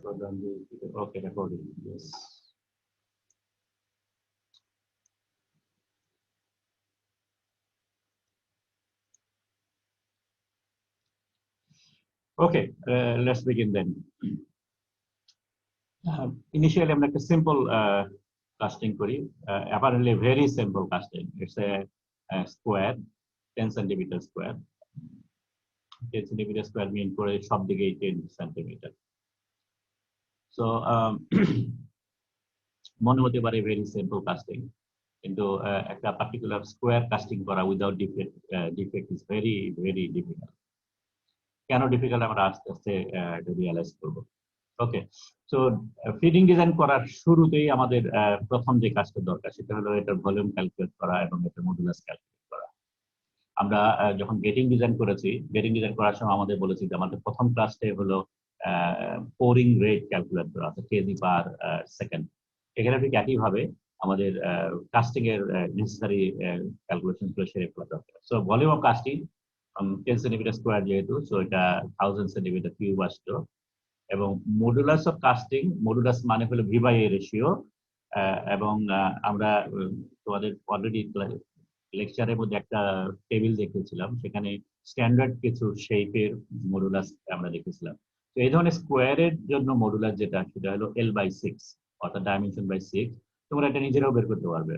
Okay, recording. Yes. Okay, let's begin then. Initially, I'm like a simple casting query. Apparently, very simple casting. It's a square, 10 centimeter square. 10 centimeter square mean for a shop the 10 centimeter. So, মনে হতে পারে very simple casting. কিন্তু একটা particular square casting করা without defect is very very difficult. কেন difficult আমরা আস্তে আস্তে এটা রিয়ালাইজ করবো। ওকে, সো ফিডিং ডিজাইন করার শুরুতেই আমাদের প্রথম যে কাজটা দরকার সেটা হলো এটার ভলিউম ক্যালকুলেট করা এবং এটার মডুলাস ক্যালকুলেট করা। আমরা যখন গেটিং ডিজাইন করেছি, গেটিং ডিজাইন করার সময় আমাদের বলেছি যে আমাদের প্রথম ক্লাসটাই হলো পোরিং রেট ক্যালকুলেট করা, অর্থাৎ কেজি পার সেকেন্ড। এখানে ঠিক একইভাবে আমাদের কাস্টিং এর নেসেসারি ক্যালকুলেশন গুলো সেরে ফেলা দরকার। So volume of casting 10 centimetre square যেহেতু, সো এটা 1000 সেন্টিমিটার কিউব আসতো। এবং মডুলাস অফ কাস্টিং, মডুলাস মানে হলো ভি বাই এ রেশিও। এবং আমরা তোমাদের অলরেডি লেকচারের মধ্যে একটা টেবিল দেখেছিলাম, সেখানে স্ট্যান্ডার্ড কিছু শেপের মডুলাস আমরা দেখেছিলাম। তো এই ধরনের স্কোয়ারের জন্য মডুলাস যেটা সেটা হলো L/6, অর্থাৎ ডাইমেনশন বাই 6। তোমরা এটা নিজেরাও বের করতে পারবে।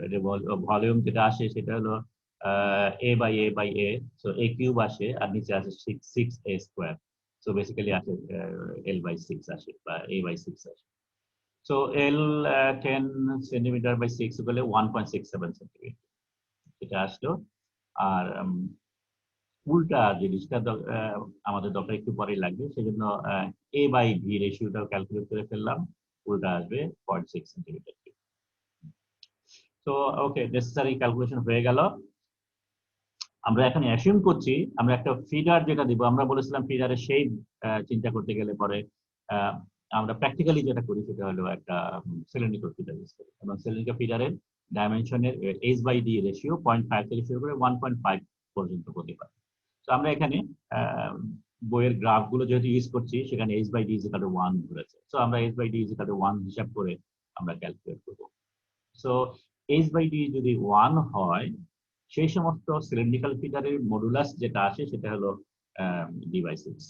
ভলিউম যেটা আসে সেটা হলো A/A/A, সো A কিউব আসে আর নিচে আসে 6A স্কোয়ার। সো বেসিক্যালি আসে L/6 আসে বা A/6 আসে। সো L 10 সেন্টিমিটার বাই 6 হলে 1.67 সেন্টিমিটার এটা আসলো। আর উল্টা জিনিসটা আমাদের দরকার একটু পরেই লাগবে, সেজন্য A/V রেশিওটাও ক্যালকুলেট করে ফেললাম। উল্টা আসবে 0.6 সেন্টিমিটার। তো ওকে, নেসেসারি ক্যালকুলেশন হয়ে গেল। আমরা এখন অ্যাসিউম করছি আমরা একটা ফিডার যেটা দিব, আমরা বলেছিলাম ফিডারের শেপ চিন্তা করতে গেলে পরে আমরা প্র্যাকটিক্যালি যেটা করি সেটা হলো একটা সিলিন্ড্রিক্যাল ফিডার ইউজ করি, এবং সিলিন্ড্রিক্যাল ফিডারের ডাইমেনশনের H/D রেশিও 0.5 থেকে শুরু করে 1.5 পর্যন্ত হতে পারে। তো আমরা এখানে বইয়ের গ্রাফ গুলো যেহেতু ইউজ করছি সেখানে H/D = 1 ধরেছে। তো আমরা H/D = 1 হিসাব করে আমরা ক্যালকুলেট করবো। সো H/D যদি 1 হয়, সেই সমস্ত সিলিন্ড্রিক্যাল ফিডারের মডুলাস যেটা আসে সেটা হলো D/6।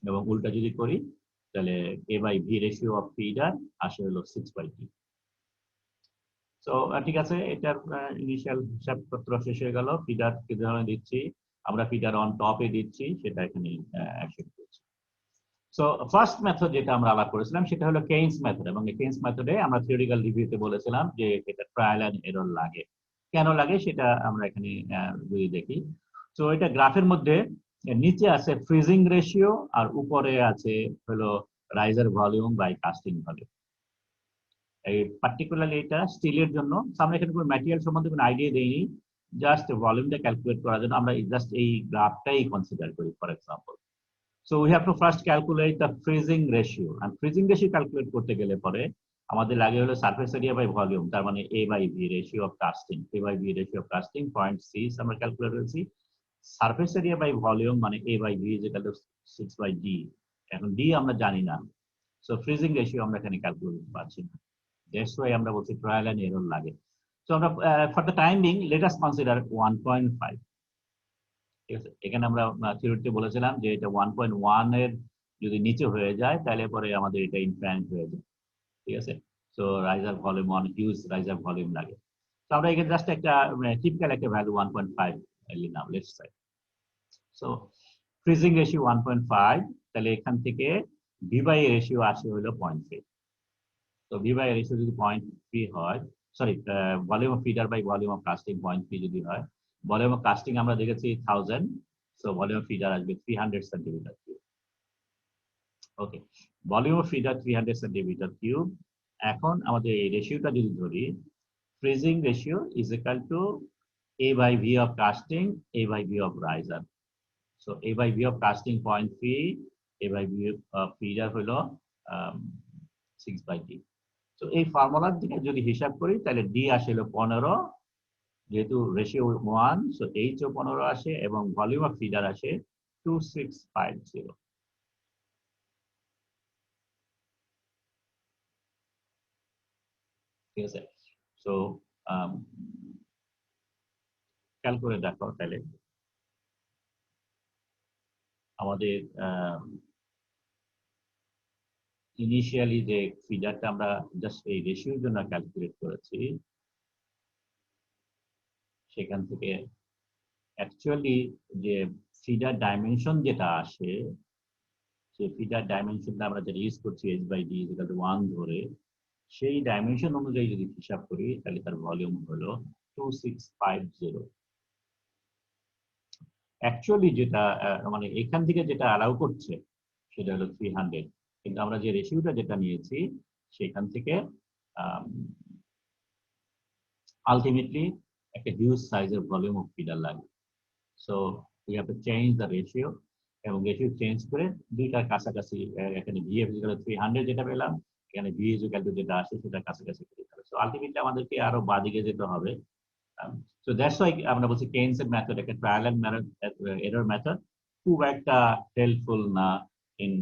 এবং উল্টা যদি করি তাহলে A/V রেশিও অফ ফিডার আসে হলো 6/D। তো ঠিক আছে, এটার ইনিশিয়াল হিসাবপত্র শেষ হয়ে গেল। ফিডার কি ধরনের দিচ্ছি, আমরা ফিডার অন টপে দিচ্ছি সেটা এখানে অ্যাকশন করছি। সো ফার্স্ট মেথড যেটা আমরা আলাপ করেছিলাম সেটা হলো কেইনস মেথড, এবং এই কেইনস মেথডে আমরা থিওরিক্যাল রিভিউতে বলেছিলাম যে এটা ট্রায়াল এন্ড এরর লাগে। কেন লাগে সেটা আমরা এখানে যদি দেখি, তো এটা গ্রাফের মধ্যে নিচে আছে ফ্রিজিং রেশিও আর উপরে আছে হলো riser volume by casting volume. এই পার্টিকুলারলি এটা স্টিলের জন্য। আমরা এখানে কোনো ম্যাটেরিয়াল সম্বন্ধে কোনো আইডিয়া দেইনি, জাস্ট ভলিউমটা ক্যালকুলেট করার জন্য আমরা জাস্ট এই গ্রাফটাই কনসিডার করি for example. So we have to first calculate the freezing ratio, and freezing ratio calculate করতে গেলে পরে আমাদের লাগে হলো সারফেস এরিয়া বাই ভলিউম, তার মানে A/V ratio of casting. A/V ratio of casting 0.6 আমরা ক্যালকুলেট করেছি। সারফেস এরিয়া বাই ভলিউম মানে A/V = 6/D। এখন D আমরা জানি না, সো ফ্রিজিং রেশিও আমরা এখানে ক্যালকুলেট করতে পারছি না। দ্যাটস ওয়াই আমরা বলছি ট্রায়াল এন্ড এরর লাগে। সো আমরা for the time being late us consider 1.5। ঠিক আছে, এখানে আমরা থিওরিতে বলেছিলাম যে এটা 1.1 এর যদি নিচে হয়ে যায় তাহলে পরে আমাদের এটা ইনফ্যান্ট হয়ে যায়। ঠিক আছে, so raiser volume, on huge raiser volume লাগে। তো আমরা এখানে জাস্ট একটা টিপিক্যাল একটা ভ্যালু 1.5 নিলাম, let's say. So freezing ratio 1.5, তাহলে এখান থেকে V/A রেশিও আসে হলো 0.3। তো V/A রেশিও যদি 0.3 হয়, sorry volume of feeder by volume of casting 0.3 যদি হয়, ভলিউম অফ কাস্টিং আমরা দেখেছি 1000, সো ভলিউম অফ ফিডার আসবে 300 centimetre cube. Okay, volume of feeder 300 centimetre cube. এখন আমাদের এই রেশিওটা যদি ধরি, freezing ratio is equal two A/V of casting, A/V of raiser. So A/V of casting 0.3, A/V of feeder হলো 6/D। তো এই ফর্মুলার দিকে যদি হিসাব করি তাহলে D আসলে 15, যেহেতু রেশিও 1, সো H ও 15 আসে, এবং ভলিউম অফ ফিডার আসে 2650। ঠিক আছে? সো খেয়াল করে দেখো তাহলে আমাদের ইনিশিয়ালি যে ফিগারটা আমরা জাস্ট এই রেশিওর জন্য ক্যালকুলেট করেছি, সেখান থেকে অ্যাকচুয়ালি যে ফিডার ডাইমেনশন যেটা আসে, সেই ফিডার ডাইমেনশনটা আমরা যেটা ইউজ করছি h/d=1 ধরে, সেই ডাইমেনশন অনুযায়ী যদি হিসাব করি তাহলে তার ভলিউম হলো 2650। অ্যাকচুয়ালি যেটা মানে এখান থেকে যেটা অ্যালাউ করছে সেটা হলো 300, কিন্তু আমরা যে রেশিওটা যেটা নিয়েছি সেখান থেকে আলটিমেটলি একটা হিউজ সাইজের ভলিউম অফ ফিডার লাগে। So we have to change the ratio, এবং রেশিও চেঞ্জ করে দুইটার কাছাকাছি, এখানে VF 300 যেটা পেলাম, এখানে V যেটা আসে সেটা কাছাকাছি করতে হবে। সো আলটিমেটলি আমাদেরকে আরো বাদিকে যেতে হবে। So that's why আমরা বলছি Keynes এর মেথড একটা ট্রায়াল এন্ড এরর মেথড, খুব একটা হেল্পফুল না in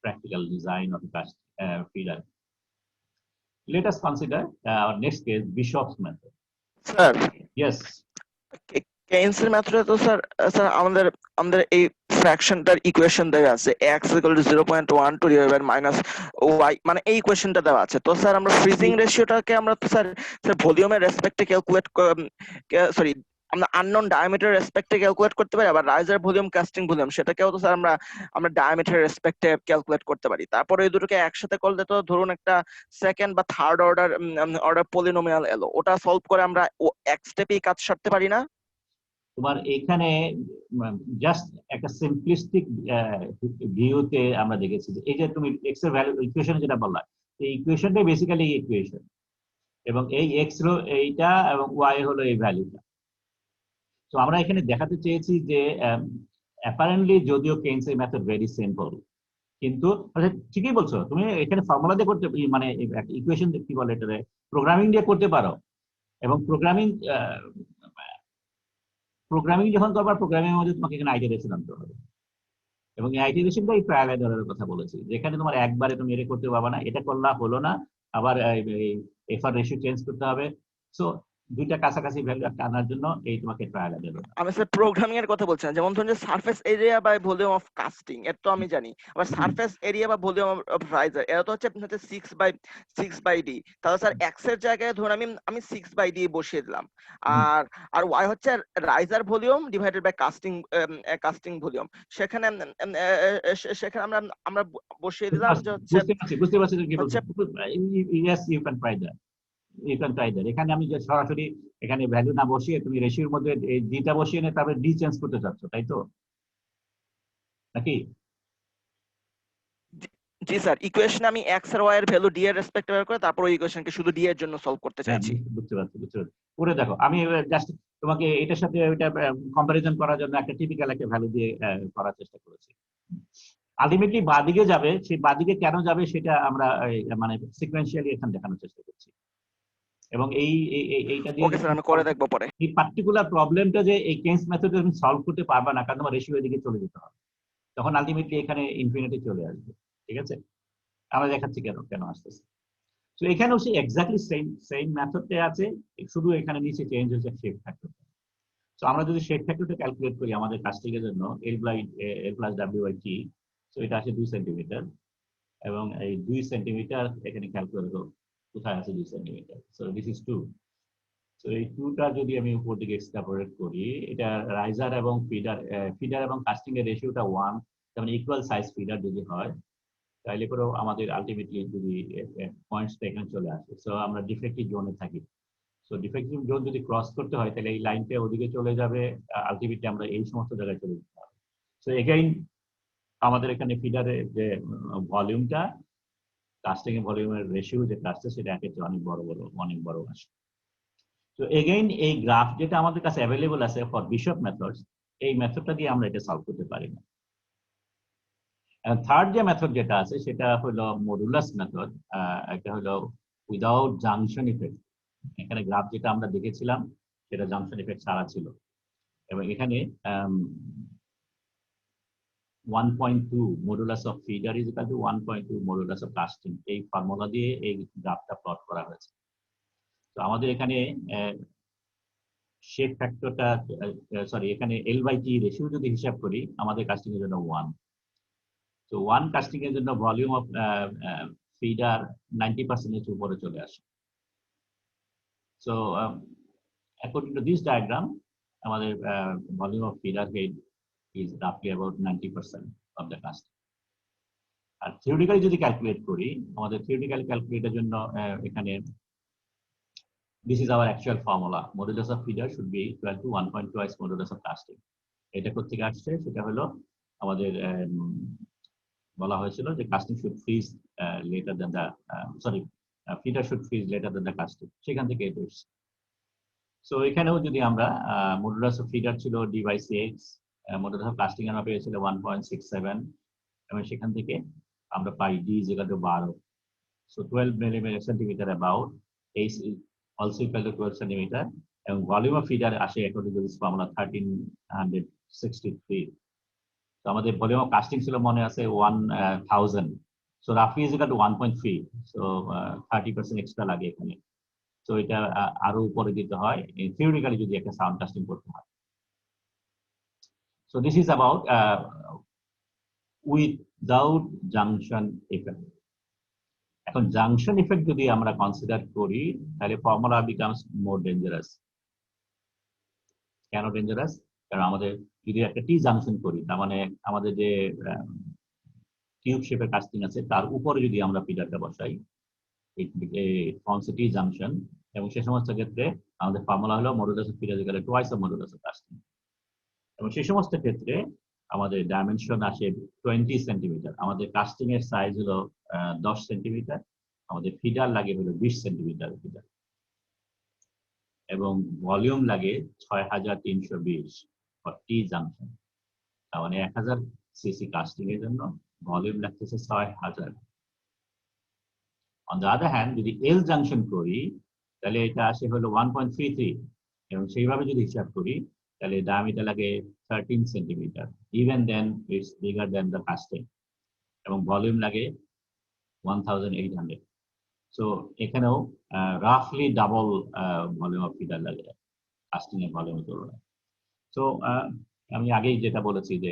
practical design of a feeder. Let us consider our next case, Bishop's method. Sir Yes. কেইন্সের মেথডে তো স্যার স্যার আমাদের আমাদের এই ফ্র্যাকশনটার ইকুয়েশন দেওয়া আছে x = 0.12 মাইনাস y, মানে এই ইকুয়েশনটা দেওয়া আছে। তো স্যার আমরা ফ্রিজিং রেশিওটাকে আমরা তো স্যার ভলিউমের রেসপেক্টে ক্যালকুলেট, সরি, আমরা আননোন ডায়ামিটার রেসপেক্টে ক্যালকুলেট করতে পারি, আবার রাইজার ভলিউম, কাস্টিং ভলিউম সেটাকেও তো স্যার আমরা ডায়ামিটার রেসপেক্টে ক্যালকুলেট করতে পারি। তারপরে এই দুটোকে একসাথে করলে তো ধরুন একটা সেকেন্ড বা থার্ড অর্ডার পলিনোমিয়াল এলো, ওটা সলভ করে আমরা এক স্টেপেই কাজ সারতে পারি না? তোমার এখানে জাস্ট একটা সিম্পলিস্টিক ভিউতে আমরা দেখেছি যে এই যে তুমি এক্স এর ভ্যালু ইকুয়েশন যেটা বললা, এই ইকুয়েশনটাই বেসিক্যালি ইকুয়েশন, এবং এই এক্স হলো এইটা এবং ওয়াই হলো এই ভ্যালুটা। তো আমরা এখানে দেখাতে চেয়েছি যে অ্যাপারেন্টলি যদিও কেইন্স এর মেথড ভেরি সিম্পল, কিন্তু ঠিকই বলছো তুমি, এখানে ফর্মুলা দিয়ে করতে, মানে ইকুয়েশন কি বলে এটা, প্রোগ্রামিং দিয়ে করতে পারো, এবং প্রোগ্রামিং যখন করবার, প্রোগ্রামিং এর মধ্যে তোমাকে এখানে আইটারেশন আনতে হবে, এবং এই আইটারেশনটা এই ট্রায়াল এন্ড এররের কথা বলেছি, যেখানে তোমার একবারে তুমি এটা করতে পারবে না, এটা করলা হলো না, আবার এফআর রেশিও চেঞ্জ করতে হবে। সো দুইটা কাছাকাছি ভ্যালু একটা আনার জন্য এই তোমাকে ট্রায়াল এন্ড এরর। আমি স্যার প্রোগ্রামিং এর কথা বলছি না, যেমন ধরুন যে surface area by volume of casting এর তো আমি জানি, আবার সারফেস এরিয়া বা ভলিউম অফ রাইজার এরা তো হচ্ছে 6/d। তাহলে স্যার এক্স এর জায়গায় ধরুন আমি 6/d বসিয়ে দিলাম, আর আর ওয়াই হচ্ছে riser volume divided by casting volume. সেখানে সেখানে আমরা বসিয়ে দিলাম যে হচ্ছে বুঝতে পারছি তুমি কি বলছো। Yes, you can try that, এখানে আমি যে সরাসরি এখানে ভ্যালু না বসিয়ে তুমি রেশিওর মধ্যে এই ডিটা বসিয়ে নিয়ে তারপরে ডি চেঞ্জ করতে চাচ্ছ, তাই তো নাকি? জি স্যার, ইকুয়েশনে আমি এক্স আর ওয়াই এর ভ্যালু ডি এর রেসপেক্টে বের করে তারপর ওই ইকুয়েশনকে শুধু ডি এর জন্য সলভ করতে হ্যাঁ, চাইছি। বুঝতে পারছি। করে দেখো, আমি জাস্ট তোমাকে এটার সাথে ওইটা কম্পারিজন করার জন্য একটা টিপিক্যাল একটা ভ্যালু দিয়ে করার চেষ্টা করেছি। আলটিমেটলি বাদিকে যাবে, সেই বাদিকে কেন যাবে সেটা আমরা মানে সিকোয়েন্সিয়ালি এখানে দেখানোর চেষ্টা করছি, এবং এইটা দিয়ে ওকে স্যার, আমি করে দেখবো পরে। এই পার্টিকুলার প্রবলেমটা যে এই কেন্স মেথডে তুমি সলভ করতে পারবে না, কারণ তোমার রেশিও দিকে চলে যেতে হবে, তখন আলটিমেটলি এখানে ইনফিনিটি চলে আসবে। ঠিক আছে, আমরা দেখাচ্ছি কেন কেন আসতেছে। তো এখানেও সেই এক্স্যাক্টলি সেম মেথডে আছে, শুধু এখানে নিচে চেঞ্জ হয়েছে শেপ ফ্যাক্টর। তো আমরা যদি শেপ ফ্যাক্টরটা ক্যালকুলেট করি আমাদের কাজটির জন্য, L+W/T, তো এটা আসে 2 সেন্টিমিটার, এবং এই 2 সেন্টিমিটার এখানে ক্যালকুলেট করব, কোথায় আছে 2 সেন্টিমিটার, সো দিস ইজ 2। তো এই 2টা যদি আমি উপর দিকে এক্সট্রাপোলেট করি, এটা রাইজার এবং ফিডার এবং কাস্টিং এর রেশিওটা 1, যেমন ইকুয়াল সাইজ ফিডার যদি হয়, তাহলে পরেও আমাদের আলটিমেটলি যদি পয়েন্টসটা এখানে চলে আসে, সো আমরা ডিফেক্টিভ জোনে থাকি। সো ডিফেক্টিভ জোন যদি ক্রস করতে হয় তাহলে এই লাইনটা ওদিকে চলে যাবে, আলটিমেটলি আমরা এই সমস্ত জায়গায় চলে যেতে হবে। সো এগেইন আমাদের এখানে ফিডারের যে ভলিউমটা, কাস্টিং এর ভলিউমের রেশিও যেটা আসছে সেটা একের চেয়ে অনেক বড় আসে। তো এগেইন এই গ্রাফ যেটা আমাদের কাছে অ্যাভেলেবল আছে ফর বিশপ মেথডস, এই মেথডটা দিয়ে আমরা এটা সলভ করতে পারি না। থার্ড যে মেথড যেটা আছে সেটা হলো মডুলাস মেথড, এটা হলো উইদাউট জাংশন ইফেক্ট। এখানে গ্রাফ যেটা আমরা দেখেছিলাম সেটা জাংশন ইফেক্ট ছাড়া ছিল, এবং এখানে 1.2 modulus of feeder = 1.2 modulus of casting, এই ফর্মুলা দিয়ে এই গ্রাফটা প্লট করা হয়েছে। তো আমাদের এখানে শেপ ফ্যাক্টরটা সরি এখানে L/T রেশিও যদি হিসাব করি আমাদের কাস্টিং এর জন্য 1। তো 1 কাস্টিং এর জন্য ভলিউম অফ ফিডার 90% এর উপরে চলে আসে। So according to this diagram আমাদের volume of feeder head is roughly about 90% of the casting. আর theoretically যদি ক্যালকুলেট করি আমাদের theoretical ক্যালকুলেটের জন্য এখানে this is our actual formula, modulus of feeder should be equal to 1.2 twice modulus of casting. এটা কোথা থেকে আসছে সেটা হলো আমাদের বলা হয়েছিল যে casting should freeze later than the sorry feeder should freeze later than the casting, সেখান থেকে এটা এসেছে। সো এখানেও যদি আমরা মডুলাস অফ ফিডার ছিল d/6, মডুলাস অফ কাস্টিং আমরা পেয়েছিল 1.67 এবং সেখান থেকে আমরা পাই d is equal to 12। So 12 centimetre about h is also equal to 12 centimetre এবং ভলিউম অফ ফিডার আসে according to this formula 1363। তো আমাদের ভলিউম অফ কাস্টিং ছিল মনে আছে 1000। সো রাফলি is equal to 1.3। So 30% extra লাগে এখানে। তো এটা আরো উপরে দিতে হয় থিওরিটিক্যালি যদি একটা সাউন্ড কাস্টিং করতে হয়। So this is about without junction effect. এখন জাংশন ইফেক্ট যদি আমরা কনসিডার করি তাহলে ফর্মুলা বিকামস মোর ডেঞ্জারাস। কেন ডেঞ্জারাস? কারণ আমাদের যদি একটা টি জাংশন করি তার মানে আমাদের যে টিউব শেপের কাস্টিং আছে তার উপরে যদি আমরা ফিডারটা বসাই টি জাংশন, এবং সে সমস্ত ক্ষেত্রে আমাদের ফর্মুলা হলো modulus of feeder equal to twice of modulus of casting. এবং সেই সমস্ত ক্ষেত্রে আমাদের ডাইমেনশন আসে 20 সেন্টিমিটার। আমাদের কাস্টিং এর সাইজ হলো 10 সেন্টিমিটার, আমাদের ফিডার লাগে হলো 20 সেন্টিমিটার ফিডার, এবং ভলিউম লাগে 6320 ফর টি জাংশন। তার মানে 1000 সিসি কাস্টিং এর জন্য ভলিউম লাগতেছে 6000। অন দ্য আদার হ্যান্ড যদি এল জাংশন করি তাহলে এটা আসে হলো 1.33, এবং সেইভাবে যদি হিসাব করি তাহলে ডায়ামিটার লাগে 13 centimetre. Even then it's bigger than the casting, এবং ভলিউম লাগে 1800। সো এখানেও রাফলি ডাবল ভলিউম অফ ফিডার লাগে কাস্টিং এর ভলিউমের তুলনায়। সো আমি আগেই যেটা বলেছি যে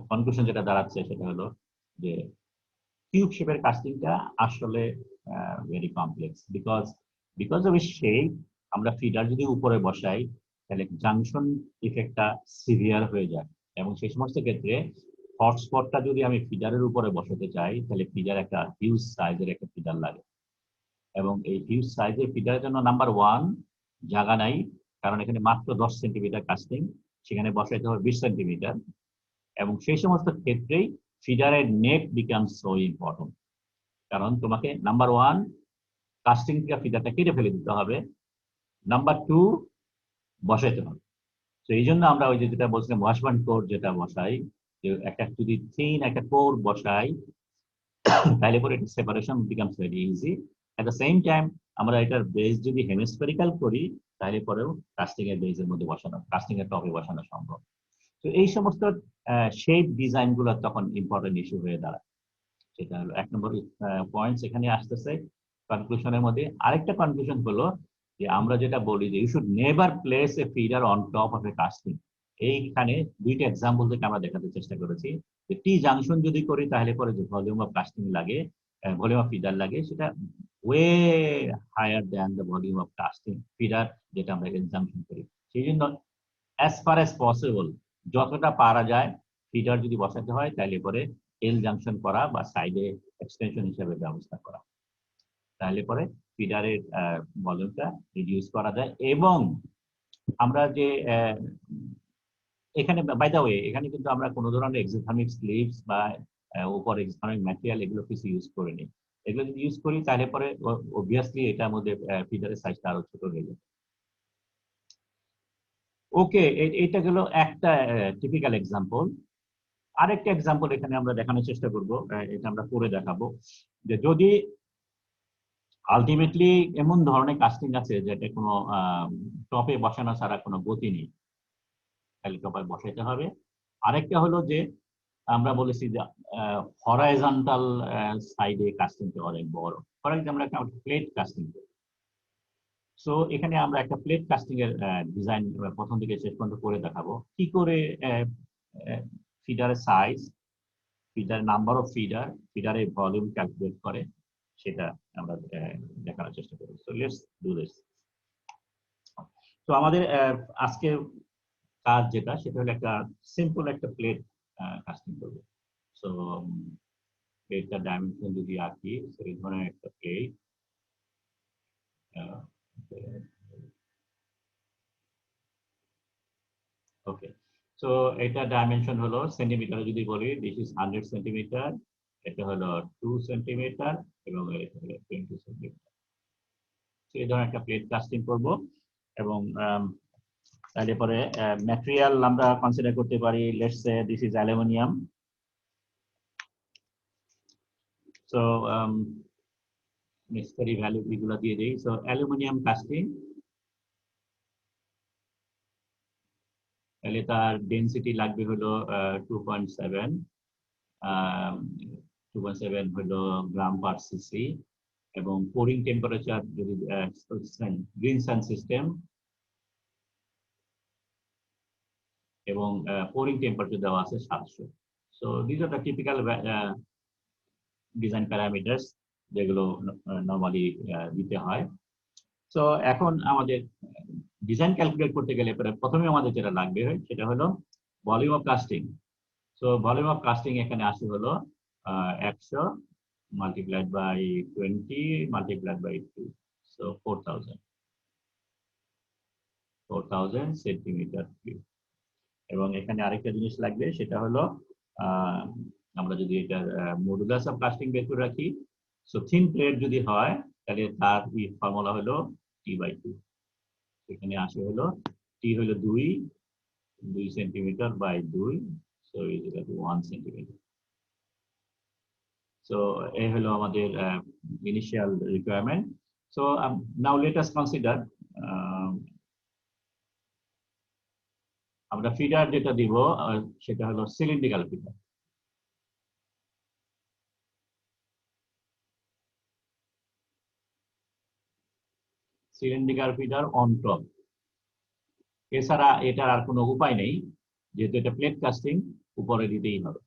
কনক্লুশন যেটা দাঁড়াচ্ছে সেটা হলো যে টিউব শেপের কাস্টিংটা আসলে very complex because of its shape. আমরা ফিডার যদি উপরে বসাই তাহলে জাংশন ইফেক্টটা সিভিয়ার হয়ে যায়, এবং সেই সমস্ত ক্ষেত্রে হটস্পটটা যদি আমি ফিডারের উপরে বসাতে চাই তাহলে ফিডার একটা হিউজ সাইজের একটা ফিডার লাগে, এবং এই হিউজ সাইজের ফিডারের জন্য নাম্বার 1 জায়গা নাই, কারণ এখানে মাত্র 10 সেন্টিমিটার কাস্টিং, সেখানে বসাইতে হবে 20 সেন্টিমিটার, এবং সেই সমস্ত ক্ষেত্রেই ফিডারের নেক বিকামস সো ইম্পর্টেন্ট। কারণ তোমাকে নাম্বার 1 কাস্টিং থেকে ফিডারটা কেটে ফেলে দিতে হবে, নাম্বার 2 বসাইতে হবে। তো এই জন্য আমরা ওই যেটা বলছিলাম ওয়াশবার্ন কোর যেটা বসাই, যে একটা যদি থিন একটা কোর বসাই তাহলে পরে এটা separation becomes very easy. At the same time আমরা এটার বেস যদি হেমিস্ফেরিক্যাল করি তাহলে পরেও কাস্টিং এর বেসের মধ্যে বসানো, কাস্টিং এর টপে বসানো সম্ভব। তো এই সমস্ত শেপ ডিজাইন গুলো তখন ইম্পর্টেন্ট ইস্যু হয়ে দাঁড়ায়। সেটা হলো 1 নম্বর পয়েন্টস এখানে আসতেছে কনক্লুশনের মধ্যে। আরেকটা কনক্লুশন হলো যে আমরা যেটা বলি যে you should never place a feeder on top of a casting. এইখানে দুইটা এক্সাম্পল থেকে আমরা দেখাতে চেষ্টা করেছি যে টি জাংশন যদি করি তাহলে পরে যে ভলিউম অফ কাস্টিং লাগে, ভলিউম অফ ফিডার লাগে, সেটা way higher than the volume of casting feeder যেটা আমরা এল জাংশন করি। সেই জন্য অ্যাজ ফার অ্যাজ পসিবল যতটা পারা যায় ফিডার যদি বসাতে হয় তাহলে পরে এল জাংশন করা বা সাইডে এক্সটেনশন হিসেবে ব্যবস্থা করা, তাহলে পরে ফিডারের ভলিউমটা রিডিউস করা যায়। এবং আমরা যে এখানে বাই দ্য ওয়ে এখানে কিন্তু আমরা কোনো ধরনের এক্সোথার্মিক স্লিভস বা উপর এক্সোথার্মিক ম্যাটেরিয়াল এগুলো কিছু ইউজ করিনি। এগুলো যদি ইউজ করি তাহলে পরে অবভিয়াসলি এটার মধ্যে ফিডারের সাইজটা আরো ছোট হয়ে যাবে। ওকে, এটা গেল একটা টিপিক্যাল এক্সাম্পল। আরেকটা এক্সাম্পল এখানে আমরা দেখানোর চেষ্টা করব, এটা আমরা করে দেখাবো যে যদি আলটিমেটলি এমন ধরনের কাস্টিং আছে যেটা কোনো টপে বসানো ছাড়া কোনো গতি নেই, তাহলে টপে বসাইতে হবে। আরেকটা হলো যে আমরা বলেছি যে হরাইজন্টাল সাইডে কাস্টিংটা অনেক বড়, ফর এক্সাম্পল একটা প্লেট কাস্টিং করি, সো এখানে আমরা একটা প্লেট কাস্টিং এর ডিজাইন প্রথম থেকে শেষ পর্যন্ত করে দেখাবো কি করে ফিডারের size, feeder number of feeder, ফিডারের ভলিউম ক্যালকুলেট করে সেটা আমরা দেখানোর চেষ্টা করব। So let's do this. তো আমাদের আজকে কাজ যেটা সেটা হলো একটা সিম্পল একটা প্লেট কাস্টিং করবো। সো প্লেটটার ডাইমেনশন যদি আঁকি সেই ধরনের একটা প্লেট, ওকে। সো এটা ডাইমেনশন হলো সেন্টিমিটারে যদি বলি দিস ইজ 100 সেন্টিমিটার, এটা হলো 2 সেন্টিমিটার এবং এটা হলো 20 সেন্টিমিটার। এই ধরনের একটা প্লেট কাস্টিং করব এবং তাহলে পরে ম্যাটেরিয়াল আমরা কনসিডার করতে পারি, let's say this is aluminium. So necessary value এগুলো দিয়ে দিই। সো অ্যালুমিনিয়াম কাস্টিং, তাহলে তার ডেনসিটি লাগবে হলো 2.7 হলো গ্রাম পার সিসি এবং পোরিং টেম্পারেচার যদি গ্রিনসান সিস্টেম এবং পোরিং টেম্পারেচার দেওয়া আছে 700। So this are the typical design parameters যেগুলো নরমালি দিতে হয়। সো এখন আমাদের ডিজাইন ক্যালকুলেট করতে গেলে প্রথমে আমাদের যেটা লাগবে সেটা হলো volume of casting. So volume of casting এখানে আসে হলো 100 multiplied by 20 multiplied by 2, so 4000 centimetre cube. এবং এখানে আরেকটা জিনিস লাগবে সেটা হলো আমরা যদি এটা মডুলাস অফ কাস্টিং বের করে রাখি, সো থিন প্লেট যদি হয় তাহলে তার ফর্মুলা হলো T/2। এখানে আসে হলো T হলো 2 centimetre by 2, so is equal to 1 centimetre. So এই হলো আমাদের initial requirement. So now let us consider আমরা ফিডার যেটা দিব সেটা হলো cylindrical feeder. Cylindrical feeder on top, এছাড়া এটার আর কোনো উপায় নেই, যেহেতু এটা প্লেট কাস্টিং উপরে দিতেই হবে।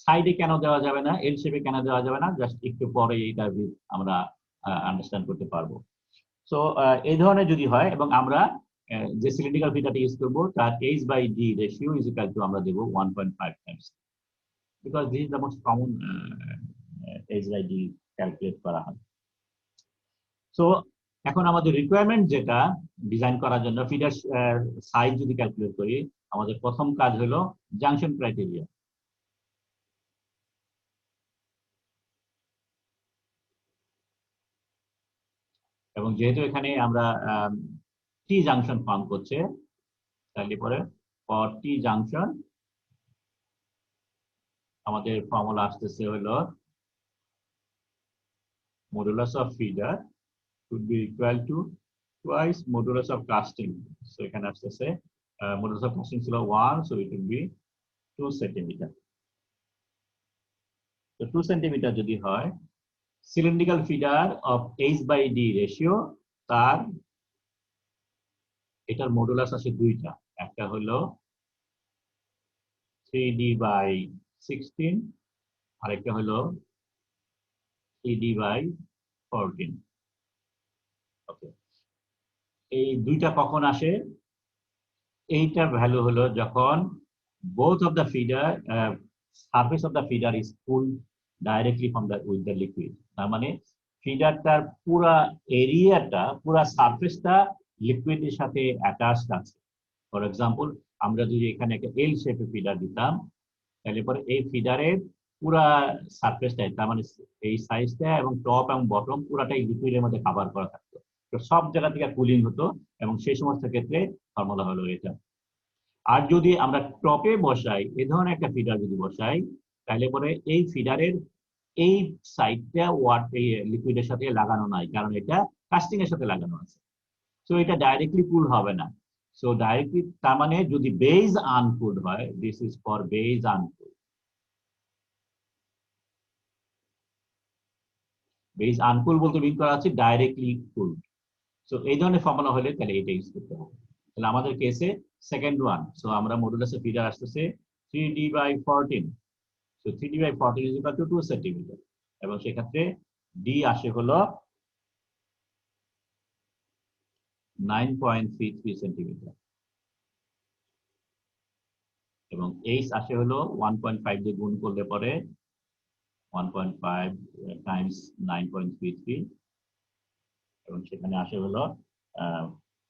সাইডে কেন দেওয়া যাবে না, এল শেপে কেন দেওয়া যাবে না, জাস্ট একটু পরে এইটা আমরা আন্ডারস্ট্যান্ড করতে পারবো। সো এই ধরনের যদি হয় এবং আমরা যে সিলিন্ড্রিক্যাল ফিডারটা ইউজ করবো তার H/D ratio is equal two আমরা দেব 1.5 Times, because this is the most common H/D calculate করা হয়। সো এখন আমাদের রিকোয়ারমেন্ট যেটা ডিজাইন করার জন্য ফিডার সাইজ যদি ক্যালকুলেট করি, আমাদের প্রথম কাজ হলো জাংশন ক্রাইটেরিয়া। এবং যেহেতু এখানে আমরা টি জাংশন ফর্ম করছে, তাহলে পরে ফর টি জাংশন আমাদের ফর্মুলা আসতেছে হলো modulus of feeder would be equal to twice modulus of casting. So এখানে আসতেছে modulus of casting ছিল 1, so it will be 2 centimetre. তো 2 সেন্টিমিটার যদি হয়, cylindrical feeder of H/D ratio তার এটার মডুলাস আছে দুইটা, একটা হলো 3D/16 আরেকটা হলো 3D/14। ওকে, এই দুইটা কখন আসে? এইটার ভ্যালু হলো যখন both of the feeder surface of the feeder is pulled directly from the with the liquid, তার মানে ফিডারটার পুরা এরিয়াটা, পুরা সারফেসটা লিকুইডের সাথে অ্যাটাচড আছে। ফর এক্সাম্পল আমরা যদি এখানে একটা এল শেপের ফিডার দিতাম, তাহলে পরে এই ফিডারের পুরা সারফেসটা, তার মানে এই সাইজটা এবং টপ এবং বটম পুরাটাই লিকুইডের মধ্যে কভার করা থাকতো। তো সব জায়গা থেকে কুলিং হতো এবং সেই সমস্ত ক্ষেত্রে ফর্মুলা হলো এটা। আর যদি আমরা টপে বসাই, এই ধরনের একটা ফিডার যদি বসাই, তাহলে পরে এই ফিডারের এই সাইডটা লিকুইডের সাথে লাগানো নাই, কারণ এটা কাস্টিং এর সাথে লাগানো আছে। সো এটা ডাইরেক্টলি কুল হবে না। সো ডাইরেক্টলি, তার মানে যদি বেজ আনকুলড হয়, this is for base uncooled. Base uncool বলতে মিন করা আছে ডাইরেক্টলি কুল। সো এই ধরনের ফর্মুলা হলে তাহলে এটা ইউজ করতে হবে। তাহলে আমাদের কেসে সেকেন্ড ওয়ান, সো আমরা মডুলাসে ফিডার আসতেছে 3D/14, so 3D/14 is equal two 2 centimetre, এবং সেক্ষেত্রে ডি আসে হলো 9.33 সেন্টিমিটার, এবং এইচ আসে হলো 1.5 দিয়ে গুণ করলে পরে 1.5 টাইমস 9.33, এবং সেখানে আসে হলো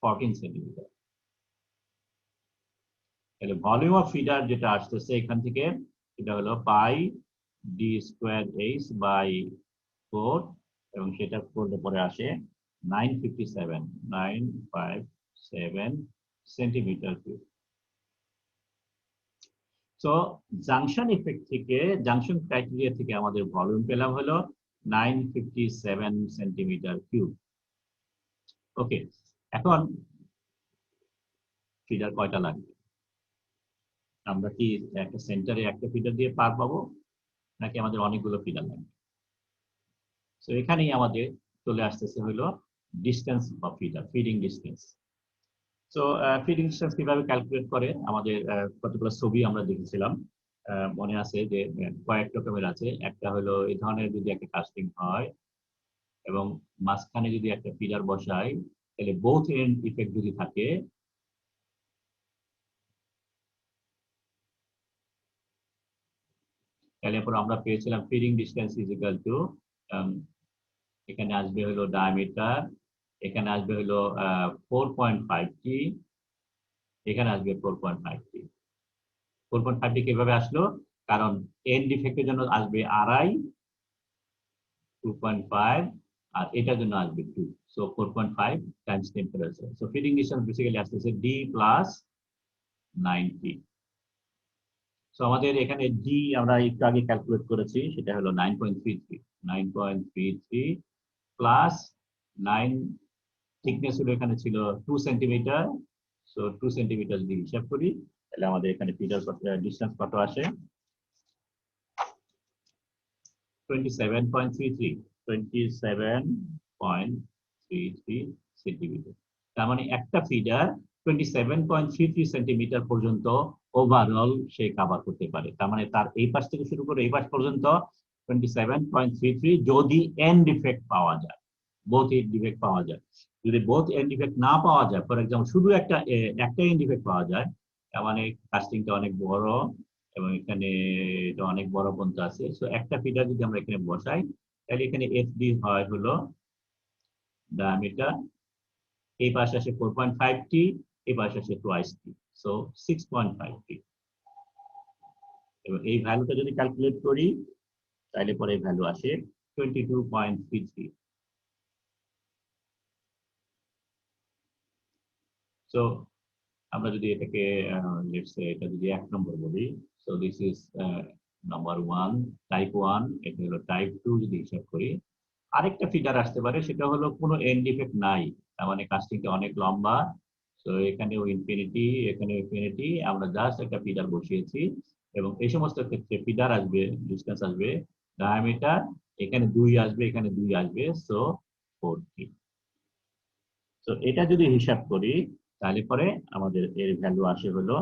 14 সেন্টিমিটার। তাহলে ভলিউম অফ ফিডার যেটা আসতেছে এখান থেকে এটা হলো পাই ডি স্কোয়ার এইচ বাই 4, এবং সেটা করলে পরে আসে 957 centimetre cube. So junction effect থেকে, জাংশন ক্রাইটেরিয়া থেকে আমাদের ভলিউম পেলাম হলো 957 সেন্টিমিটার কিউব। ওকে, এখন ফিডার কয়টা লাগবে? আমরা কি একটা সেন্টারে একটা ফিডার দিয়ে পার পাবো, নাকি আমাদের অনেকগুলো ফিডার লাগবে? তো এখানেই আমাদের চলে আসতেছে হলো distance of feeder, feeding distance. So feeding distance কিভাবে ক্যালকুলেট করে, আমাদের কতগুলো ছবি আমরা দেখেছিলাম, মনে আছে যে কয়েক রকমের আছে। একটা হলো এই ধরনের যদি একটা কাস্টিং হয় এবং মাঝখানে যদি একটা ফিডার বসাই, তাহলে বোথ এন্ড ইফেক্ট যদি থাকে, তাহলে পর আমরা পেয়েছিলাম feeding distance is equal two, এখানে আসবে হলো ডায়ামিটার, এখানে আসবে হলো 4.5t, এখানে আসবে 4.5t। 4.5t কিভাবে আসলো? কারণ এন্ড ডিফেক্টের জন্য আসবে আড়াই, 2.5, আর এটার জন্য আসবে 2, so 4.5 Times temperature. So feeding distance basically আসতেছে d প্লাস 9t। সো আমাদের এখানে ডি আমরা একটু আগে ক্যালকুলেট করেছি, সেটা হলো 9.33 প্লাস 9, থিকনেস হলো এখানে ছিল 2 সেন্টিমিটার, সো 2 সেন্টিমিটার যদি হিসাব করি, তাহলে আমাদের এখানে ফিডার ডিস্টেন্স কত আসে? 27.33 সেন্টিমিটার। তার মানে একটা ফিডার 27.33 সেন্টিমিটার পর্যন্ত ওভারঅল সে কভার করতে পারে। তার মানে তার এই পাশ থেকে শুরু করে এই পাশ পর্যন্ত 27.33, যদি এন্ড ডিফেক্ট পাওয়া যায়, বোথ এন্ড ডিফেক্ট পাওয়া যায়। যদি বোথ এন্ড ডিফেক্ট না পাওয়া যায়, ফর এক্সাম্পল শুধু একটা এন্ড ডিফেক্ট পাওয়া যায়, তার মানে কাস্টিংটা অনেক বড় এবং এখানে এটা অনেক বড় পর্যন্ত আছে। সো একটা ফিডার যদি আমরা এখানে বসাই, তাহলে এখানে এফডি হয় হলো ডায়ামিটার, এই পাশে আসে 4.5t, এই পাশে আসে টোয়াইস টি, সো 6.5t। এবং এই ভ্যালুটা যদি ক্যালকুলেট করি, তাহলে পরে ভ্যালু আসে 22.33। সো আমরা যদি এটাকে লেটস সে এটা যদি 1 নম্বর বলি, so this is number 1, type 1, এটা হলো টাইপ 2 যদি হিসাব করি। আরেকটা ফিডার আসতে পারে, সেটা হলো কোনো এন্ড ডিফেক্ট নাই, তার মানে কাস্টিংটা অনেক লম্বা, সো এখানেও ইনফিনিটি, এখানেও ইনফিনিটি, আমরা জাস্ট একটা ফিডার বসিয়েছি, এবং এই সমস্ত ক্ষেত্রে ফিডার আসবে, ডিসটেন্স আসবে ডায়ামিটার, এখানে 2 আসবে, এখানে 2 আসবে, সো 4t। তো এটা যদি হিসাব করি, তাহলে পরে আমাদের এর ভ্যালু আসে হলো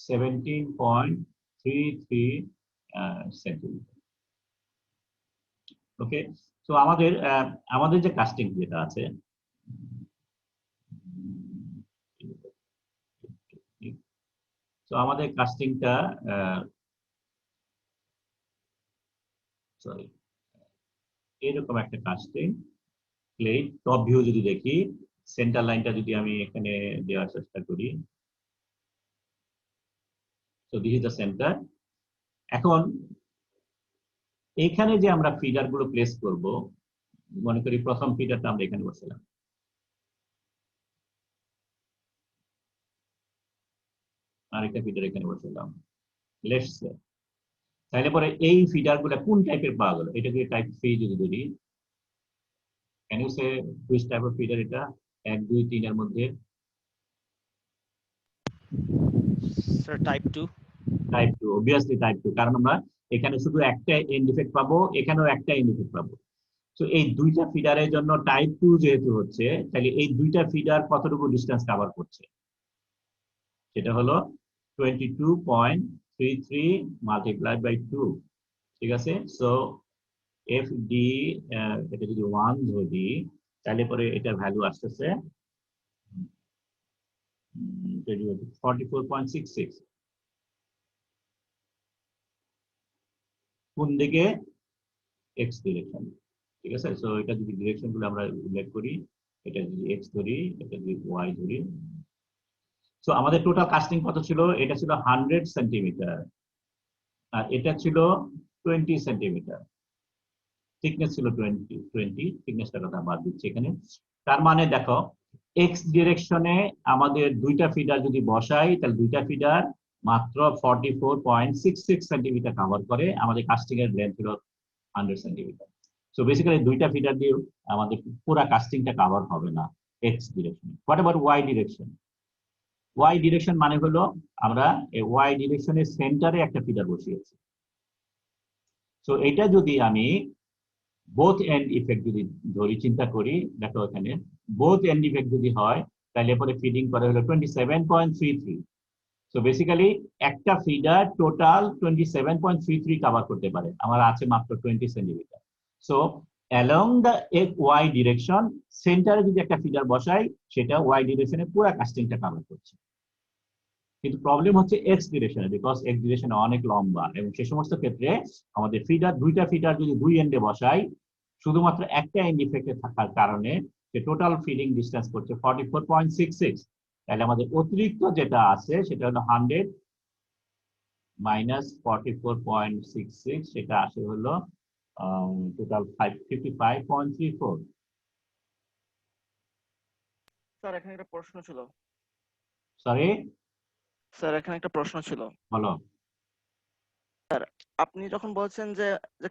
17.33 সেন্টিমিটার। ওকে, তো আমাদের যে কাস্টিং যেটা আছে, তো আমাদের কাস্টিংটা সরি, এরকম একটা কাস্টিং প্লেট টপ ভিউ যদি দেখি, সেন্টার লাইনটা যদি আমি এখানে দেওয়ার চেষ্টা করি, তো দিস ইজ দ্য সেন্টার। এখন এখানে যে আমরা ফিডার গুলো প্লেস করব, মনে করি প্রথম ফিডারটা আমরা এখানে বসালাম, আরেকটা ফিডার এখানে বসালাম, লেটস সে, তাহলে পরে এই ফিডার গুলো কোন টাইপের পাওয়া গেল? এটা দিয়ে টাইপ 3 যদি ধরি, can you say which type of feeder এটা 1, 2, 3 এর মধ্যে? Sir type 2। Type 2, obviously type 2, কারণ আমরা এখানে শুধু একটা এন্ড ডিফেক্ট পাবো, এখানেও একটা এন্ড ডিফেক্ট পাবো। তো এই দুইটা ফিডারের জন্য টাইপ 2 যেহেতু হচ্ছে, তাহলে এই দুইটা ফিডার কতটুকু ডিসটেন্স কভার করছে? সেটা হলো 22.33 মাল্টিপ্লাইড বাই 2, ঠিক আছে? সো এফ ডি, এটা যদি 1 ধরি তাহলে পরে এটার ভ্যালু আসতেছে 44.66। কোন দিকে? এক্স ডিরেকশন, ঠিক আছে? সো এটা যদি ডিরেকশন গুলো আমরা উল্লেখ করি, এটা যদি এক্স ধরি, এটা যদি ওয়াই ধরি, সো আমাদের টোটাল কাস্টিং কত ছিল? এটা ছিল 100 সেন্টিমিটার, আর এটা ছিল 20 সেন্টিমিটার। থিকনেস ছিল 20, থিকনেসটার কথা বাদ দিচ্ছি এখানে। তার মানে দেখো, এক্স ডিরেকশনে আমাদের দুইটা ফিডার যদি বসাই, তাহলে দুইটা ফিডার মাত্র 44.66 সেন্টিমিটার কভার করে। আমাদের কাস্টিং এর লেন্থ ছিল 100 সেন্টিমিটার। সো বেসিক্যালি দুইটা ফিডার দিয়ে আমাদের পুরো কাস্টিংটা কভার হবে না এক্স ডিরেকশনে। What about Y direction? Y direction মানে হলো আমরা এই ওয়াই ডিরেকশনের সেন্টারে একটা ফিডার বসিয়েছি। সো এটা যদি আমি বোথ এন্ড ইফেক্ট যদি ধরি, চিন্তা করি, দেখো এখানে বোথ এন্ড ইফেক্ট যদি হয়, তাহলে পরে ফিডিং করে হলো 27.33। সো বেসিক্যালি একটা ফিডার টোটাল 27.33 কভার করতে পারে, আমার আছে মাত্র 20 centimetre. So along the Y direction, সেন্টারে যদি একটা ফিডার বসাই, সেটা ওয়াই ডিরেকশনে পুরো কাস্টিংটা কভার করছে। কিন্তু প্রবলেম হচ্ছে এক্স ডিরেকশনে, বিকজ এক্স ডিরেকশনে অনেক লম্বা, এবং সে সমস্ত ক্ষেত্রে আমাদের ফিডার, দুইটা ফিডার যদি দুই এন্ডে বসাই, শুধুমাত্র একটা এন্ড ইফেক্টে থাকার কারণে যে টোটাল ফিডিং ডিসটেন্স করছে 44.66। তাহলে আমাদের অতিরিক্ত যেটা আছে সেটা হলো 100 মাইনাস 44.66, সেটা আসে হলো টোটাল 55.34। স্যার এখানে একটা প্রশ্ন ছিল। সরি, স্যার এখানে একটা প্রশ্ন ছিল। বলো। আপনি যখন বলছেন যে যে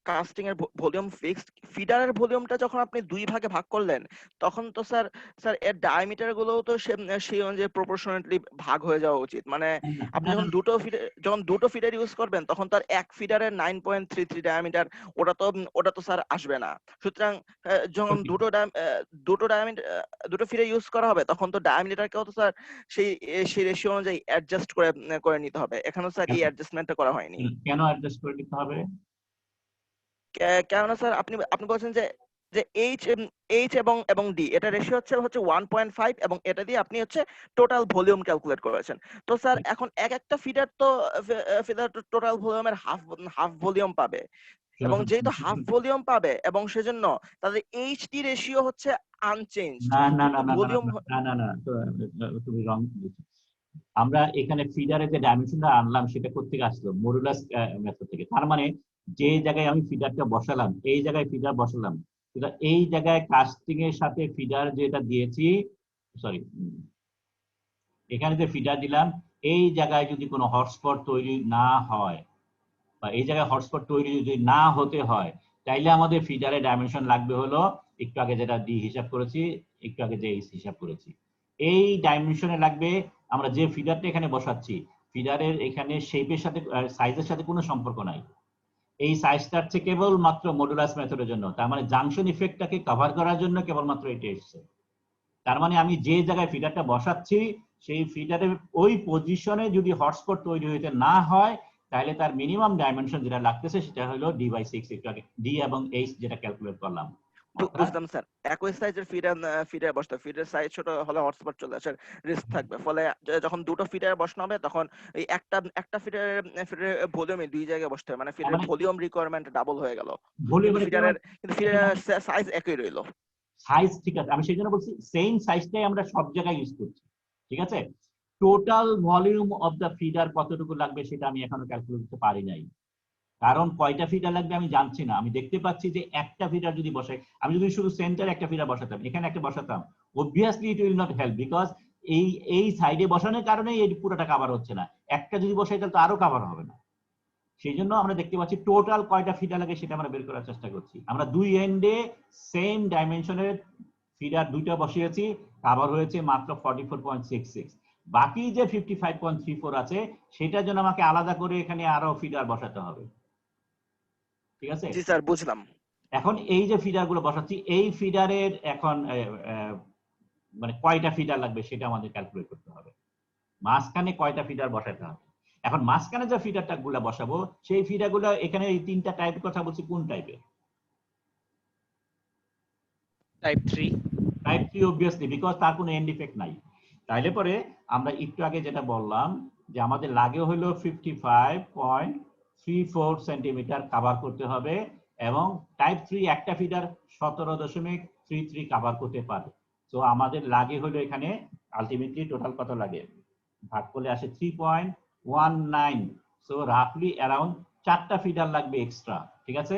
কাস্টিং এর ভলিউম ফিক্সড, ফিডারের ভলিউমটা যখন আপনি দুই ভাগে ভাগ করলেন, তখন তো স্যার স্যার এর ডায়ামিটার গুলোও তো সেই অনুযায়ী প্রপোর্শনালি ভাগ হয়ে যাওয়া উচিত। মানে আপনি যখন দুটো ফিডার ইউজ করবেন, তখন তার এক ফিডারের 9.33 ডায়ামিটার, ওটা তো স্যার আসবে না। সুতরাং যখন দুটো ফিডার ইউজ করা হবে, তখন তো ডায়ামিটারকেও তো স্যার সেই রেশিও অনুযায়ী অ্যাডজাস্ট করে নিতে হবে। এখানে স্যার এই অ্যাডজাস্টমেন্টটা করা হয়নি। কেন অ্যাডজাস্ট করে নিতে হবে? কেননা স্যার আপনি আপনি বলছেন যে যে এইচ এবং ডি, এটা রেশিও হচ্ছে 1.5, এবং এটা দিয়ে আপনি টোটাল ভলিউম ক্যালকুলেট করেছেন। তো স্যার এখন একটা ফিডার তো ফিডার টোটাল ভলিউমের হাফ ভলিউম পাবে, এবং যেহেতু হাফ ভলিউম পাবে, এবং সেজন্য তাদের এইচডি রেশিও হচ্ছে আনচেঞ্জড, না না না কিন্তু না না ভলিউম। না না না, তুমি রং। আমরা এখানে ফিডারে যে ডাইমেনশনটা আনলাম সেটা কোথেকে আসলো? মডুলাস মেথড থেকে। তার মানে যে জায়গায় আমি ফিডারটা বসালাম, এই জায়গায় ফিডার বসালাম, এই জায়গায় কাস্টিং এর সাথে ফিডার যেটা দিয়েছি, সরি, এখানে যে ফিডার দিলাম, এই জায়গায় যদি কোনো হটস্পট তৈরি না হয়, বা এই জায়গায় হটস্পট তৈরি যদি না হতে হয়, তাইলে আমাদের ফিডারের ডাইমেনশন লাগবে হলো, একটু আগে যেটা ডি হিসাব করেছি, একটু আগে যে এইচ হিসাব করেছি, এই ডাইমেনশনে লাগবে। আমরা যে ফিডারটা এখানে বসাচ্ছি, ফিডারের এখানে শেপের সাথে, সাইজের সাথে কোনো সম্পর্ক নাই। এই সাইজটা হচ্ছে কেবলমাত্র মডুলাস মেথডের জন্য, তার মানে জাংশন ইফেক্টটাকে কভার করার জন্য কেবলমাত্র এটি এসছে। তার মানে আমি যে জায়গায় ফিডারটা বসাচ্ছি, সেই ফিডারের ওই পজিশনে যদি হটস্পট তৈরি হইতে না হয়, তাহলে তার মিনিমাম ডাইমেনশন যেটা লাগতেছে সেটা হলো d/6, একটু আগে ডি এবং এইচ যেটা ক্যালকুলেট করলাম। বুঝলাম স্যার। একই সাইজের ফিডার বসতে, ফিডার সাইজ ছোট হলে হটস্পট চলে আসার রিস্ক থাকবে। ফলে যখন দুটো ফিডার বসানো হবে, তখন এই একটা ফিডারের ভলিউমে দুই জায়গায় বসতে হবে, মানে ফিডারের ভলিউম রিকোয়ারমেন্ট ডাবল হয়ে গেল, কিন্তু ফিডারের সাইজ একই রইলো। সাইজ ঠিক আছে, আমি সেই জন্য বলছি সেম সাইজটাই আমরা সব জায়গায় ইউজ করছি, ঠিক আছে? Total volume of the feeder কতটুকু লাগবে সেটা আমি এখনো ক্যালকুলেট করতে পারি নাই, কারণ কয়টা ফিডার লাগবে আমি জানছি না। আমি দেখতে পাচ্ছি যে একটা ফিডার যদি বসাই, আমি যদি শুধু সেন্টারে একটা ফিডার বসাতাম, এখানে একটা বসাতাম, obviously it will not help, because এই সাইডে বসানোর কারণে এই পুরোটা কভার হচ্ছে না। একটা যদি বসাই তাহলে তো আরো কভার হবে না। সেই জন্য আমরা দেখতে পাচ্ছি টোটাল কয়টা ফিডার লাগে সেটা আমরা বের করার চেষ্টা করছি। আমরা দুই এন্ডে সেম ডাইমেনশনের ফিডার দুইটা বসিয়েছি, কভার হয়েছে মাত্র 44.66। বাকি যে 55.34 আছে, সেটার জন্য আমাকে আলাদা করে এখানে আরো ফিডার বসাতে হবে, ঠিক আছে? জি স্যার, বুঝলাম। এখন এই যে ফিডার গুলো বসাচ্ছি, এই ফিডারের এখন মানে কয়টা ফিডার লাগবে সেটা আমাদের ক্যালকুলেট করতে হবে। মাঝখানে কয়টা ফিডার বসাতে হবে। এখন মাঝখানে যে ফিডারটা গুলা বসাবো, সেই ফিডার গুলো এখানে এই তিনটা টাইপের কথা বলছি, কোন টাইপের? Type 3. টাইপ 3 অবভিয়াসলি, বিকজ তার কোনো এন্ড ইফেক্ট নাই। তাইলে পরে আমরা একটু আগে যেটা বললাম যে আমাদের লাগে হলো 55.34 সেন্টিমিটার কভার করতে হবে, এবং টাইপ 3 একটা ফিডার 17.33 কভার করতে পারে। তো আমাদের লাগে হলো এখানে আলটিমেটলি টোটাল কত লাগে, ভাগ করলে আসে 3.19। সো রাফলি অ্যারাউন্ড 4টা ফিডার লাগবে এক্সট্রা, ঠিক আছে?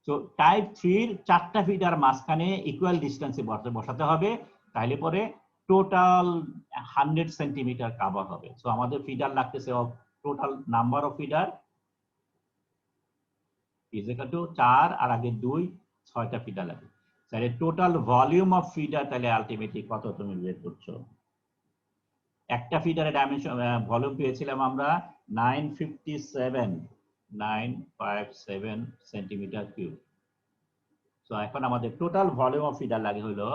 তো টাইপ 3 এর 4টা ফিডার মাঝখানে ইকুয়াল ডিস্টেন্সে বসাতে হবে, তাহলে পরে টোটাল 100 সেন্টিমিটার কভার হবে। সো আমাদের ফিডার লাগতেছে, total number of feeder is equal two 4 আর আগে 2, 6টা ফিডার লাগে। তাহলে টোটাল ভলিউম অফ ফিডার তাহলে আলটিমেটলি কত তুমি বের করছো? একটা ফিডারের ডাইমেনশন ভলিউম পেয়েছিলাম আমরা 957 সেন্টিমিটার কিউব। সো এখন আমাদের টোটাল ভলিউম অফ ফিডার লাগে হলো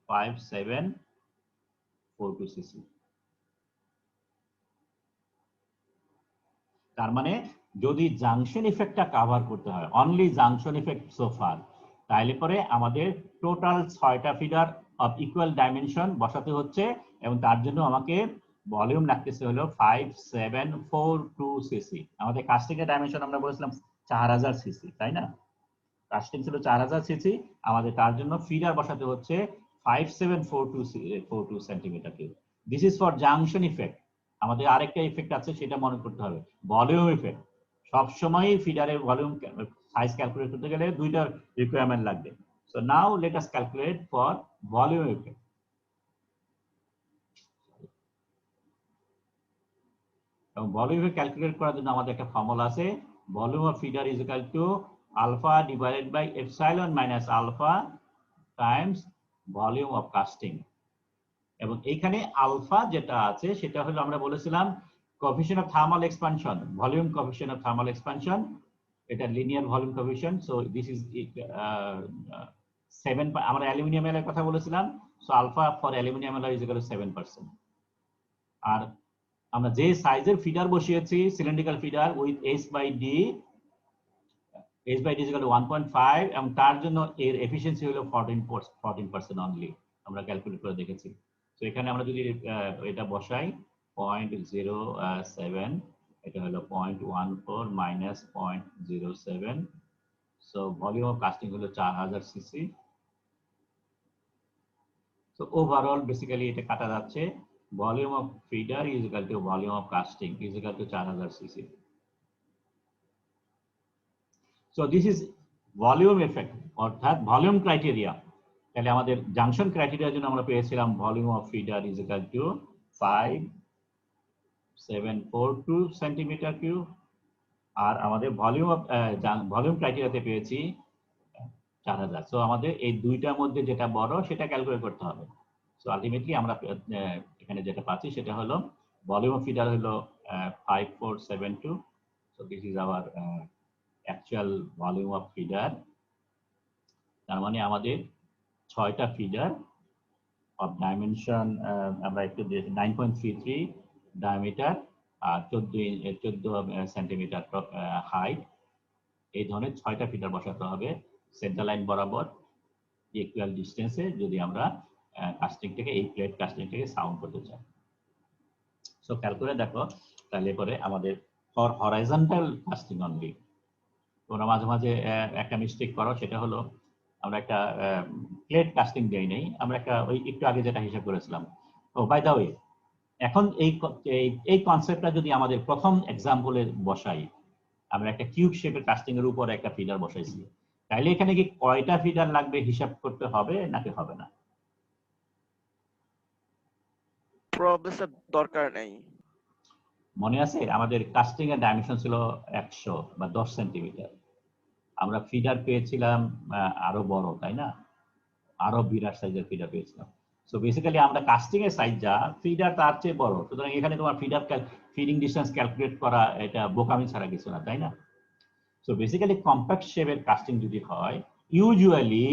5742 সিসি। তার মানে যদি জাংশন ইফেক্টটা কভার করতে হয়, অনলি জাংশন ইফেক্ট সোফার, তাহলে পরে আমাদের টোটাল 6টা ফিডার অফ ইকুয়াল ডাইমেনশন বসাতে হচ্ছে, এবং তার জন্য আমাকে ভলিউম লাগতেছে হলো 5742 সিসি। আমাদের কাস্টিং এর ডাইমেনশন আমরা বলেছিলাম 4000 সিসি, তাই না? কাস্টিং ছিল 4000 সিসি, আমাদের তার জন্য ফিডার বসাতে হচ্ছে 5742 centimetre cube. This is for junction effect. আমাদের আরেকটা ইফেক্ট আছে, সেটা মনে করতে হবে, ভলিউম ইফেক্ট। সবসময় ফিডারের ভলিউম সাইজ ক্যালকুলেট করতে গেলে দুইটার রিকোয়ারমেন্ট লাগবে। So now let us calculate for volume effect. এবং ভলিউম ইফেক্ট ক্যালকুলেট করার জন্য আমাদের একটা ফর্মুলা আছে, volume of feeder is equal to alpha divided by epsilon minus alpha times volume of casting. এবং এইখানে আলফা যেটা আছে সেটা হলো আমরা বলেছিলাম coefficient of thermal expansion, volume coefficient of thermal expansion, এটা linear volume coefficient. So this is 7, আমরা অ্যালুমিনিয়াম অ্যালয়ের কথা বলেছিলাম। So alpha for aluminium alloy is equal to 7%। আর আমরা যে সাইজের ফিডার বসিয়েছি cylindrical feeder with h/d is equal to 1.5, এবং তার জন্য এর এফিসিয়েন্সি হলো 14% অনলি, আমরা ক্যালকুলেট করে দেখেছি। তো এখানে আমরা যদি এটা বসাই 0.07, এটা হলো 0.14 minus 0.07, so volume of casting হলো 4000 সিসি। সো ওভারঅল বেসিক্যালি এটা কাটা যাচ্ছে, volume of feeder is equal to volume of casting is equal to 4000 CC. So this is volume effect অর্থাৎ ভলিউম ক্রাইটেরিয়া। তাহলে আমাদের জাংশন ক্রাইটেরিয়ার জন্য আমরা পেয়েছিলাম volume of feeder is equal to 5742 centimetre cube, আর আমাদের ভলিউম অফ ভলিউম ক্রাইটেরিয়াতে পেয়েছি 4000। সো আমাদের এই দুইটার মধ্যে যেটা বড় সেটা ক্যালকুলেট করতে হবে। সো আলটিমেটলি আমরা এখানে যেটা পাচ্ছি সেটা হলো ভলিউম অফ ফিডার হলো 5472। So this is our actual volume of feeder. তার মানে আমাদের 6টা ফিডার অফ ডাইমেনশন আমরা একটু 9.33 ডায়ামিটার আর 14 সেন্টিমিটার হাইট, এই ধরনের 6টা ফিডার বসাতে হবে সেন্টার লাইন বরাবর ইকুয়াল ডিস্টেন্সে, যদি আমরা কাস্টিং থেকে এই প্লেট কাস্টিং থেকে সাউন্ড করতে চাই। সো ক্যালকুলেট দেখো, তাহলে পরে আমাদের ফর হরাইজন্টাল কাস্টিং অনলি তোমরা মাঝে মাঝে একটা মিস্টেক করো, সেটা হলো আমরা একটা প্লেট কাস্টিং দেই নেই, আমরা একটা ওই একটু আগে যেটা হিসাব করেছিলাম। ও বাই দা ওয়ে, এখন এই কনসেপ্টটা যদি আমাদের প্রথম এক্সাম্পলে বসাই, আমরা একটা কিউব শেপের কাস্টিং এর উপর একটা ফিডার বসাইছি, তাইলে এখানে কি কয়টা ফিডার লাগবে হিসাব করতে হবে নাকি হবে না? প্রবলেম স্যার দরকার নেই। মনে আছে আমাদের কাস্টিং এর ডাইমেনশন ছিল 100 বা 10 সেন্টিমিটার, আমরা ফিডার পেয়েছিলাম আরো বড়, তাই না? আরো বিরাট সাইজের ফিডার পেয়েছিলাম। সো বেসিক্যালি আমরা কাস্টিং এর সাইজ যা, ফিডার তার চেয়ে বড়, সুতরাং এখানে তোমার ফিডিং ডিসটেন্স ক্যালকুলেট করা এটা বোকামি ছাড়া কিছু না, তাই না? সো বেসিক্যালি কম্প্যাক্ট শেপের কাস্টিং যদি হয়, ইউজুয়ালি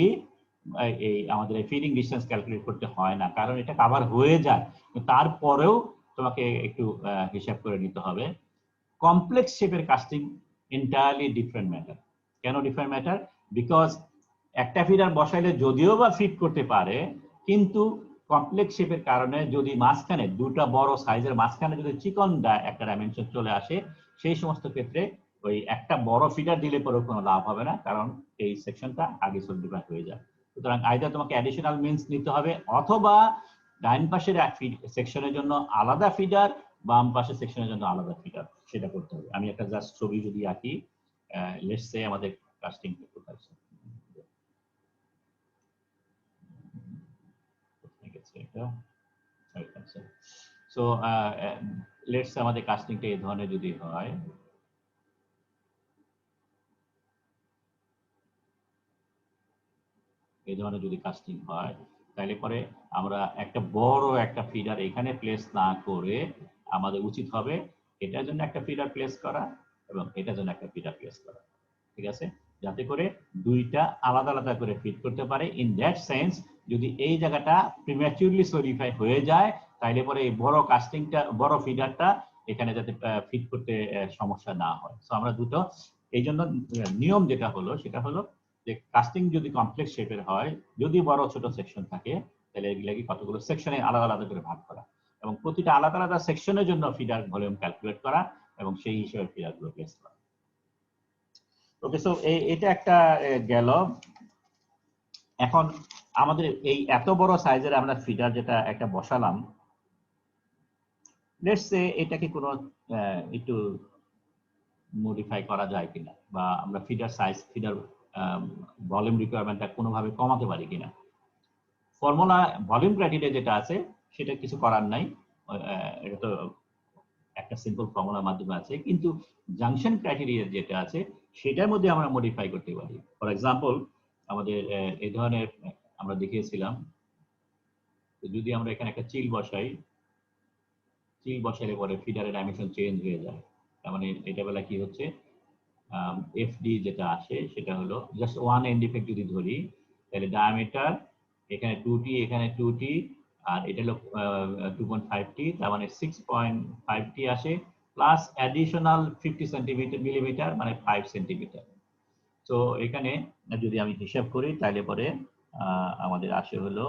এই আমাদের এই ফিডিং ডিসটেন্স ক্যালকুলেট করতে হয় না, কারণ এটা কভার হয়ে যায়। তারপরেও তোমাকে একটু হিসাব করে নিতে হবে। কমপ্লেক্স শেপের কাস্টিং এন্টায়ারলি ডিফারেন্ট ম্যাটার। কেন ডিফারেন্ট ম্যাটার? বিকজ একটা ফিডার বসাইলে যদিও বা ফিট করতে পারে, কিন্তু কমপ্লেক্স শেপের কারণে যদি মাঝখানে দুটা বড় সাইজের মাঝখানে যদি চিকন একটা ডাইমেনশন চলে আসে, সেই সমস্ত ক্ষেত্রে ওই একটা বড় ফিডার দিলে পরেও কোনো লাভ হবে না, কারণ এই সেকশনটা আগে সলিডিফাই হয়ে যায়। সুতরাং আইদার তোমাকে অ্যাডিশনাল মিনস নিতে হবে, অথবা ডাইন পাশের সেকশনের জন্য আলাদা ফিডার, বাম পাশের সেকশনের জন্য আলাদা ফিডার, সেটা করতে হবে। আমি একটা জাস্ট ছবি যদি আঁকি, লেটস সে আমাদের কাস্টিং কোথায় গেছে এটা। সো লেটস আমাদের কাস্টিংটা এই ধরনের যদি হয়, এই ধরনের যদি কাস্টিং হয়, তাহলে পরে আমরা একটা বড় একটা ফিডার এখানে প্লেস না করে আমাদের উচিত হবে এটার জন্য একটা ফিডার প্লেস করা এবং এটার জন্য একটা ফিডার প্লেস করা, ঠিক আছে, যাতে করে দুইটা আলাদা আলাদা করে ফিট করতে পারে। ইন দ্যাট সেন্স যদি এই জায়গাটা প্রিম্যাচুরলি সলিডিফাই হয়ে যায়, তাইলে পরে এই বড় কাস্টিংটা, বড় ফিডারটা এখানে যাতে ফিট করতে সমস্যা না হয়। সো আমরা দুটো, এই জন্য নিয়ম যেটা হলো সেটা হলো যে কাস্টিং যদি কমপ্লেক্স শেপের হয়, যদি বড় ছোট সেকশন থাকে, তাহলে এগুলোকে কতগুলো সেকশনে আলাদা আলাদা করে ভাগ করা এবং প্রতিটা আলাদা আলাদা সেকশনের জন্য ফিডার ভলিউম ক্যালকুলেট করা এবং সেই হিসেবে ফিডারগুলো প্লেস করা। ওকে, সো এটা একটা গেল। এখন আমাদের এই এত বড় সাইজের আমরা ফিডার যেটা একটা বসালাম, লেটস সে এটাকে কোনো একটু মডিফাই করা যায় কিনা, বা আমরা ফিডার সাইজ, ফিডার ভলিউম রিকোয়ারমেন্টটা কোনোভাবে কমাতে পারি কিনা। ফর্মুলা ভলিউম ক্রাইটেরিয়া যেটা আছে সেটা কিছু করার নাই, এটা তো একটা সিম্পল ফর্মুলার মাধ্যমে আছে, কিন্তু জাংশন ক্রাইটেরিয়া যেটা আছে সেটার মধ্যে আমরা মডিফাই করতে পারি। ফর এক্সাম্পল আমাদের এই ধরনের আমরা দেখিয়েছিলাম, যদি আমরা এখানে একটা চিল বসাই, চিল বসাইলে পরে ফিডারের ডাইমেনশন চেঞ্জ হয়ে যায়। তার মানে এটা বেলা কি হচ্ছে, এফডি যেটা আসে সেটা হলো জাস্ট ওয়ান এন্ড ইফেক্ট যদি ধরি, তাহলে ডায়ামিটার এখানে 2t, এখানে 2t, আর এটা হলো 2.5t, তার মানে 6.5t আসে, প্লাস অ্যাডিশনাল 50 সেন্টিমিটার মিলিমিটার, মানে 5 সেন্টিমিটার। তো এখানে যদি আমি হিসাব করি তাহলে পরে আমাদের আসে হলো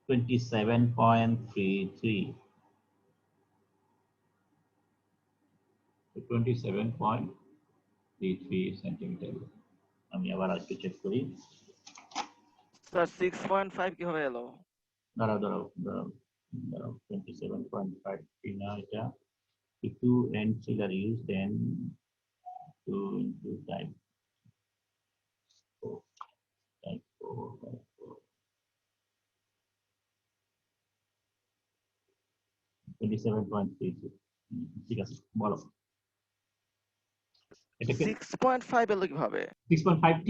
27.33, 27.33 সেন্টিমিটার। আমি আবার আজকে চেক করি। স্যার 6.5 কিভাবে এলো? দাঁড়াও দাঁড়াও দাঁড়াও দাঁড়াও, 27.5 না, এটা two ends are used, then 2 into type 4, type 4, type 4. 27.33, ঠিক আছে, বলো এটাকে 6.5 এলো কিভাবে? 6.5t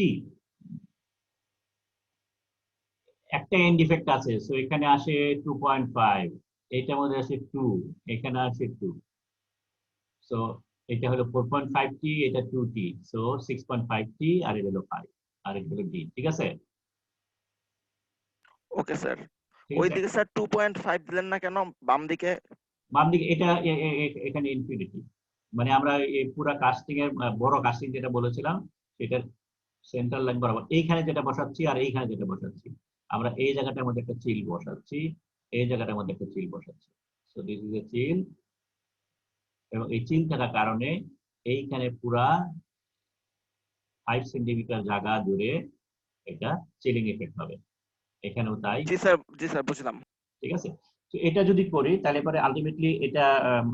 একটা এন্ড ডিফেক্ট আছে, সো এখানে আসে 2.5, এইটার মধ্যে আসে 2, এখানে আসে 2, সো এটা হলো 4.5t, এটা 2t, সো 6.5t, আর এটা হলো 5, আর এটা হলো d, ঠিক আছে? ওকে স্যার, ঠিক আছে, ওইদিকে স্যার 2.5 দিলেন না কেন বাম দিকে? বাম দিকে এটা এখানে ইনফিনিটি, মানে আমরা এই পুরো কাস্টিং এর বড় কাস্টিং যেটা বলেছিলাম সেটার সেন্টার লাইন বরাবর এইখানে যেটা বসাচ্ছি আর এইখানে যেটা বসাচ্ছি, আমরা এই জায়গাটার মধ্যে একটা চিল বসাচ্ছি, এই জায়গাটার মধ্যে একটা চিল বসাচ্ছি। সো দিস ইজ এ চিল, এবং এই চিল থাকার কারণে এইখানে পুরা 5 সেন্টিমিটার জায়গা জুড়ে এটা চিলিং এফেক্ট হবে, এখানেও তাই। জি স্যার, জি স্যার, বুঝলাম। ঠিক আছে, তো এটা যদি করি তাহলে পরে আলটিমেটলি এটা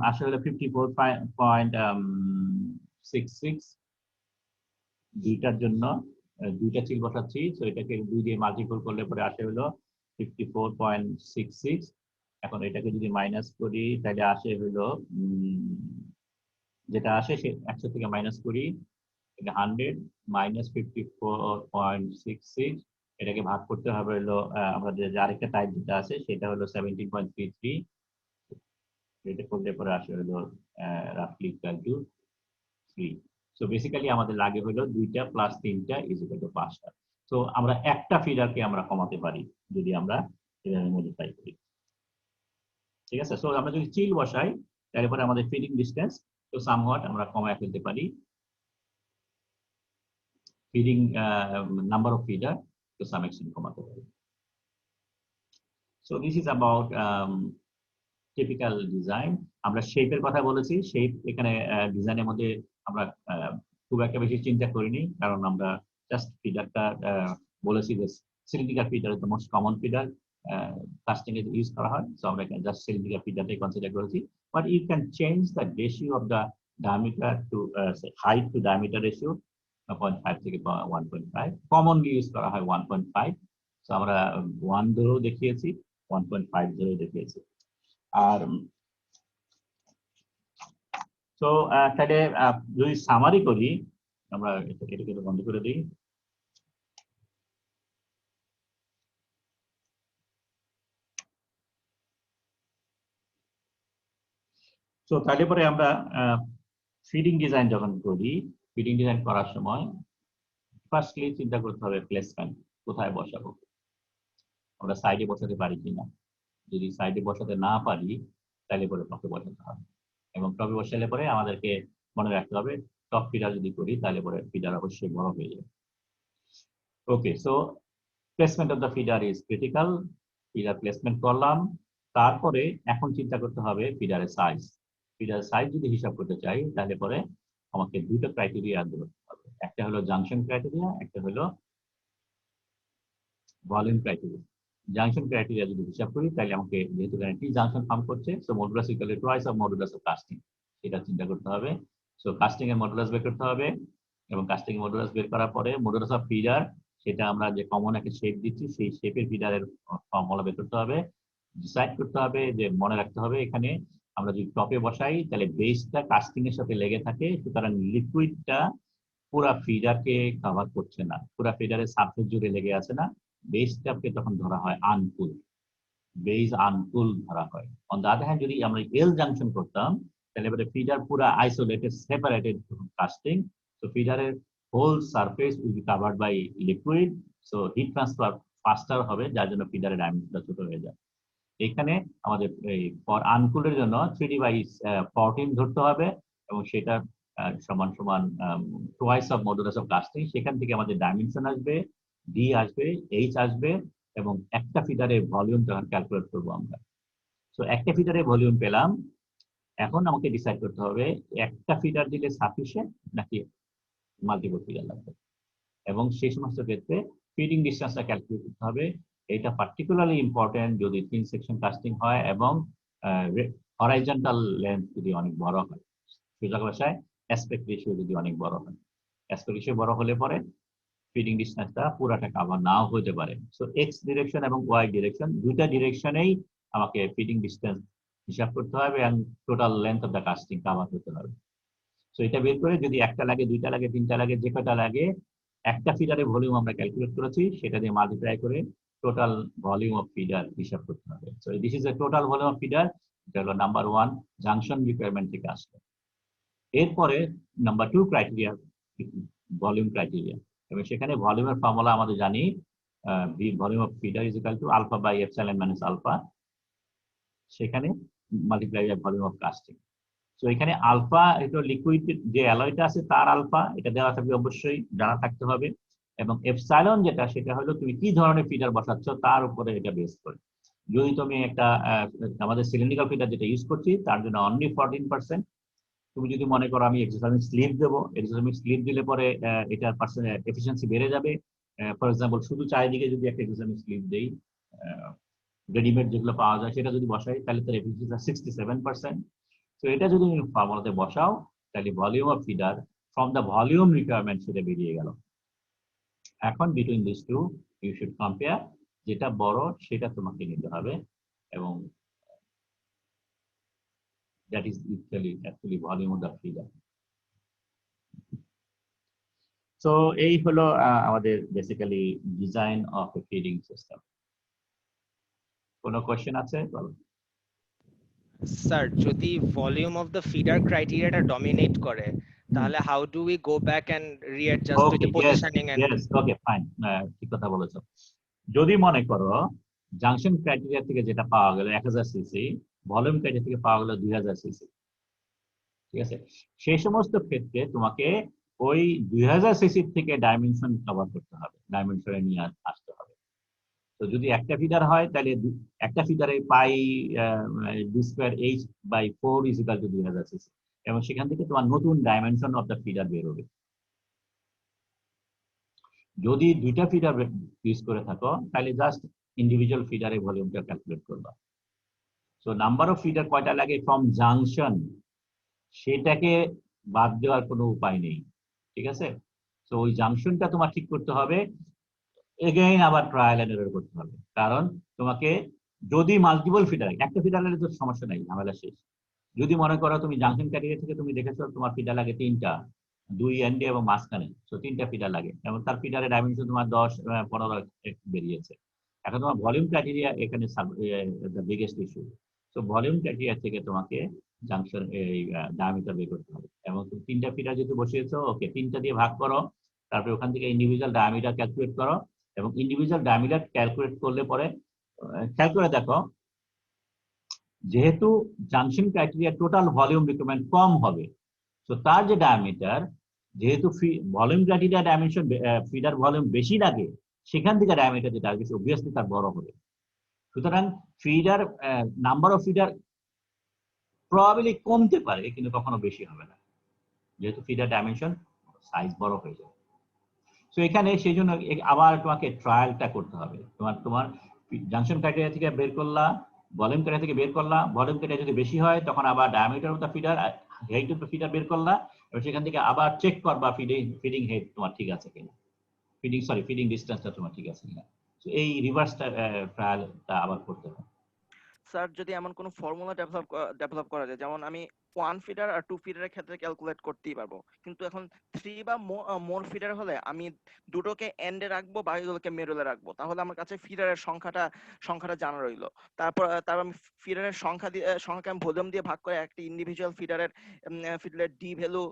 আসলে 54.66, দুইটার জন্য দুইটা চিল বসাচ্ছি, তো এটাকে 2 দিয়ে মাল্টিপল করলে পরে আসে হলো 54.66। এখন এটাকে যদি মাইনাস করি তাহলে আসে হলো যেটা আসে সে 100 থেকে মাইনাস করি, এটা 100 মাইনাস 54.66, এটাকে ভাগ করতে হবে হলো আমাদের যে আরেকটা টাইপ যেটা আছে সেটা হলো 17.33, এটা করলে পরে আসে হলো রাফলি ইকুয়াল টু 3. সো বেসিক্যালি আমাদের লাগে হলো 2টা প্লাস 3টা ইজ ইকুয়াল টু 5টা। সো আমরা একটা ফিডারকে আমরা কমাতে পারি যদি আমরা এভাবে মডিফাই করি। ঠিক আছে, সো আমরা যদি চিল বসাই তারপরে আমাদের ফিডিং ডিসটেন্স তো সামহাট আমরা কমায় ফেলতে পারি, feeding number of feeder to some extent কমাতে পারি। So this is about typical design. আমরা শেপের কথা বলেছি, শেপ এখানে ডিজাইনের মধ্যে আমরা খুব একটা বেশি চিন্তা করিনি, কারণ আমরা জাস্ট ফিডারটা বলেছি যে cylindrical feeder is the most common feeder casting এ ইউজ করা হয়। সো আমরা এখানে জাস্ট সিলিন্ড্রিক্যাল ফিডারটাই কনসিডার করেছি, but you can change the ratio of the diameter to height to diameter ratio 0.5 থেকে 1.5, কমনলি ইউজ করা হয় 1.5। সো আমরা 1 ধরেও দেখিয়েছি, 1.5 ধরেও দেখিয়েছি। আর তো তাহলে যদি সামারি করি, আমরা এটাকে বন্ধ করে দিই। তো তাহলে পরে আমরা ফিডিং ডিজাইন যখন করি, ফিডিং ডিজাইন করার সময় ফার্স্টলি চিন্তা করতে হবে প্লেসমেন্ট, কোথায় বসাবো। আমরা সাইডে বসাতে পারি কিনা, যদি সাইডে বসাতে না পারি তাহলে পরে টপে বসাতে হবে, এবং টপে বসালে পরে আমাদেরকে মনে রাখতে হবে টপ ফিডার যদি করি তাহলে পরে ফিডার অবশ্যই বড় হয়ে যাবে। Okay, so placement of the feeder is critical. Feeder placement করলাম, তারপরে এখন চিন্তা করতে হবে ফিডারের সাইজ। ফিডারের সাইজ যদি হিসাব করতে চাই তাহলে পরে আমাকে দুটো ক্রাইটেরিয়া ধরতে হবে, একটা হলো জাংশন ক্রাইটেরিয়া, একটা হলো ভলিউম ক্রাইটেরিয়া। জাংশন ক্রাইটেরিয়া যদি হিসাব করি তাহলে আমাকে যেহেতু এখানে টি জাংশন ফর্ম করছে, so modulus equal to twice of modulus of casting, সেটা চিন্তা করতে হবে। সো কাস্টিং এর মডুলাস বের করতে হবে, এবং কাস্টিং এর মডুলাস বের করার পরে মডুলাস অফ ফিডার, সেটা আমরা যে কমন একটা শেপ দিচ্ছি সেই শেপের ফিডারের ফর্মুলা বের করতে হবে। ডিসাইড করতে হবে যে, মনে রাখতে হবে এখানে আমরা যদি টপে বসাই তাহলে বেসটা কাস্টিং এর সাথে লেগে থাকে, সুতরাং লিকুইডটা পুরা ফিডারকে কভার করছে না, পুরা ফিডারের সারফেস জুড়ে লেগে আছে না, বেসটাকে তখন ধরা হয় আনকুল, বেস আনকুল ধরা হয়। অন দ্য আদার হ্যান্ড যদি আমরা এল জাংশন করতাম তাহলে এবারে ফিডার পুরা আইসোলেটেড, সেপারেটেড কাস্টিং, সো ফিডারের whole surface will be covered by liquid, so heat transfer faster হবে, যার জন্য ফিডারের ডায়ামিটারটা ছোট হয়ে যায়। এখানে আমাদের ফর আনকুলের জন্য 3D/14 ধরতে হবে, এবং সেটা সমান সমান twice of modulus of casting. সেখান থেকে আমাদের ডাইমেনশন আসবে, ডি আসবে, এইচ আসবে, এবং একটা ফিডারের ভলিউম তখন ক্যালকুলেট করবো আমরা। সো একটা ফিডারের ভলিউম পেলাম, এখন আমাকে ডিসাইড করতে হবে একটা ফিডার দিলে সাফিসিয়েন্ট নাকি মাল্টিপল ফিডার লাগবে, এবং সেই সমস্ত ক্ষেত্রে ফিডিং ডিসটেন্সটা ক্যালকুলেট করতে হবে। এটা পার্টিকুলারলি ইম্পর্টেন্ট যদি 3 সেকশন কাস্টিং হয় এবং হরাইজন্টাল লেন্থ যদি অনেক বড় হয়, সোজা ভাষায় অ্যাসপেক্ট রেশিও যদি অনেক বড় হয়। অ্যাসপেক্ট রেশিও বড় হলে পরে ফিডিং ডিসটেন্সটা পুরাটা কভার নাও হতে পারে। সো এক্স ডিরেকশন এবং ওয়াই ডিরেকশন, দুইটা ডিরেকশনেই আমাকে ফিডিং ডিসটেন্স হিসাব করতে হবে এবং total length of the casting cover করতে হবে। সো এটা বের করে যদি একটা লাগে, দুইটা লাগে, তিনটা লাগে, যে কটা লাগে, একটা ফিডারের ভলিউম আমরা ক্যালকুলেট করেছি সেটা দিয়ে মাল্টিপ্লাই করে টোটাল ভলিউম অফ ফিডার হিসাব করতে হবে। So this is a total volume of feeder, এটা হলো নাম্বার 1 জাংশন রিকোয়ারমেন্ট থেকে আসবে। এরপরে নাম্বার 2 ক্রাইটেরিয়া ভলিউম ক্রাইটেরিয়া, এবং সেখানে ভলিউমের ফর্মুলা আমাদের জানি, volume of feeder is equal to alpha by epsilon minus alpha, সেখানে multiply by volume of casting. তো এখানে আলফা, এটা লিকুইড যে অ্যালয়টা আছে তার আলফা, এটা দেওয়া থাকবে, অবশ্যই জানা থাকতে হবে, এবং এপসাইলন যেটা, সেটা হলো তুমি কি ধরনের ফিডার বসাচ্ছ তার উপরে এটা বেস করে। যদি তুমি একটা আমাদের সিলিন্ড্রিক্যাল ফিডার যেটা ইউজ করছি তার জন্য অনলি 14%, তুমি যদি মনে করো আমি এক্সোথেরমিক স্লিপ দেবো, এক্সোথেরমিক স্লিপ দিলে পরে এটার এফিসিয়েন্সি বেড়ে যাবে। ফর এক্সাম্পল শুধু চারিদিকে যদি একটা এক্সোথেরমিক স্লিপ দেই, রেডিমেড যেগুলো পাওয়া যায় সেটা যদি বসাই তাহলে তার এফিসিয়েন্সি 67%। তো এটা যদি তুমি ফর্মুলাতে বসাও তাহলে volume of feeder from the volume requirement সেটা বেরিয়ে গেল। এখন between this two you should compare, যেটা বড় সেটা তোমাকে নিতে হবে, এবং that is actually volume of the feeder. So এই হলো আমাদের basically design of a feeding system. কোনো কোশ্চেন আছে? স্যার, যদি ভলিউম অফ দ্য ফিডার ক্রাইটেরিয়াটা ডমিনেট করে তাহলে how do we go back and readjust with the Okay, yes, positioning and yes, okay, fine. ঠিক কথা বলেছো। যদি মনে করো জাংশন ক্রাইটেরিয়া থেকে যেটা পাওয়া গেল 1000 সিসি, ভলিউম ক্রাইটেরিয়া থেকে পাওয়া গেল 2000 সিসি, ঠিক আছে? সেই সমস্ত ক্ষেত্রে তোমাকে ওই 2000 সিসি থেকে ডাইমেনশন কভার করতে হবে, ডাইমেনশনে নিয়ে আসতে হবে। তো যদি একটা ফিডার হয় তাহলে একটা ফিডারে pi D square H by 4 is equal to 2000 CC, এবং সেখান থেকে তোমার নতুন ডাইমেনশন অফ দ্য ফিডার বের হবে। যদি দুইটা ফিডার ইউজ করে থাকো তাহলে জাস্ট ইন্ডিভিজুয়াল ফিডারের ভলিউমটা ক্যালকুলেট করবা। সো নাম্বার অফ ফিডার কয়টা লাগে ফ্রম জাংশন, সেটাকে বাদ দেওয়ার কোনো উপায় নেই, ঠিক আছে? তো ওই জাংশনটা তোমার ঠিক করতে হবে, এগেইন আবার ট্রায়াল এন্ড এরর করতে হবে। কারণ তোমাকে যদি মাল্টিপল ফিডার, একটা ফিডার হলে তো সমস্যা নাই, ঝামেলা শেষ। যদি মনে করো তুমি জাংশন ক্যাটেগরি থেকে তুমি দেখেছো তোমার ফিডার লাগে 3টা, 2 এন্ডে এবং মাঝখানে, তো 3টা ফিডার লাগে এবং তার ফিডারের ডাইমেনশন তোমার 10, 15 বেরিয়েছে। এখন তোমার ভলিউম ক্রাইটেরিয়া এখানে দ্য বিগেস্ট ইস্যু। তো ভলিউম ক্রাইটেরিয়া থেকে তোমাকে জাংশন এই ডায়ামিটার বের করতে হবে, এবং তুমি 3টা ফিডার যেহেতু বসিয়েছো, ওকে 3টা দিয়ে ভাগ করো, তারপরে ওখান থেকে ইন্ডিভিজুয়াল ডায়ামিটার ক্যালকুলেট করো, এবং ইন্ডিভিজুয়াল ডায়ামিটার ক্যালকুলেট করলে পরে খেয়াল করে দেখো, যেহেতু junction criteria total volume requirement কম হবে, তো তার যে ডায়ামিটার, যেহেতু volume criteria dimension feeder volume বেশি লাগে, সেখান থেকে ডায়ামিটার যেটা আসবে অবভিয়াসলি তার বড় হবে। সুতরাং ফিডার নাম্বার অফ ফিডার প্রবাবিলি কমতে পারে কিন্তু কখনো বেশি হবে না, যেহেতু ফিডার ডাইমেনশন সাইজ বড় হয়ে যাবে। তো এখানে সেই জন্য আবার তোমাকে ট্রায়ালটা করতে হবে। তোমার জাংশন ক্রাইটেরিয়া থেকে বের করলা, ভলিউম ক্রাইটেরিয়া থেকে বের করলা, ভলিউম ক্রাইটেরিয়া যদি বেশি হয় তখন আবার diameter of the feeder, head of the feeder বের করলা, এবং সেখান থেকে আবার চেক করবা ফিডিং হেড তোমার ঠিক আছে কিনা, ফিডিং ডিসটেন্সটা তোমার ঠিক আছে কিনা। তো এই রিভার্স ট্রায়ালটা আবার করতে হবে। স্যার যদি এমন কোনো ফর্মুলা ডেভেলপ করা যায়, যেমন আমি 1 ফিডার আর 2 ফিডারের ক্ষেত্রে ক্যালকুলেট করতেই পারবো, কিন্তু এখন 3 বা মোর ফিডার হলে আমি দুটোকে এন্ডে রাখবো, বাকিগুলোকে মিডলে রাখবো, তাহলে আমার কাছে ফিডারের সংখ্যাটা জানা রইলো। তারপর আমি ফিডারের সংখ্যাকে আমি ভলিউম দিয়ে ভাগ করে একটা ইন্ডিভিজুয়াল ফিডারের ডি ভ্যালু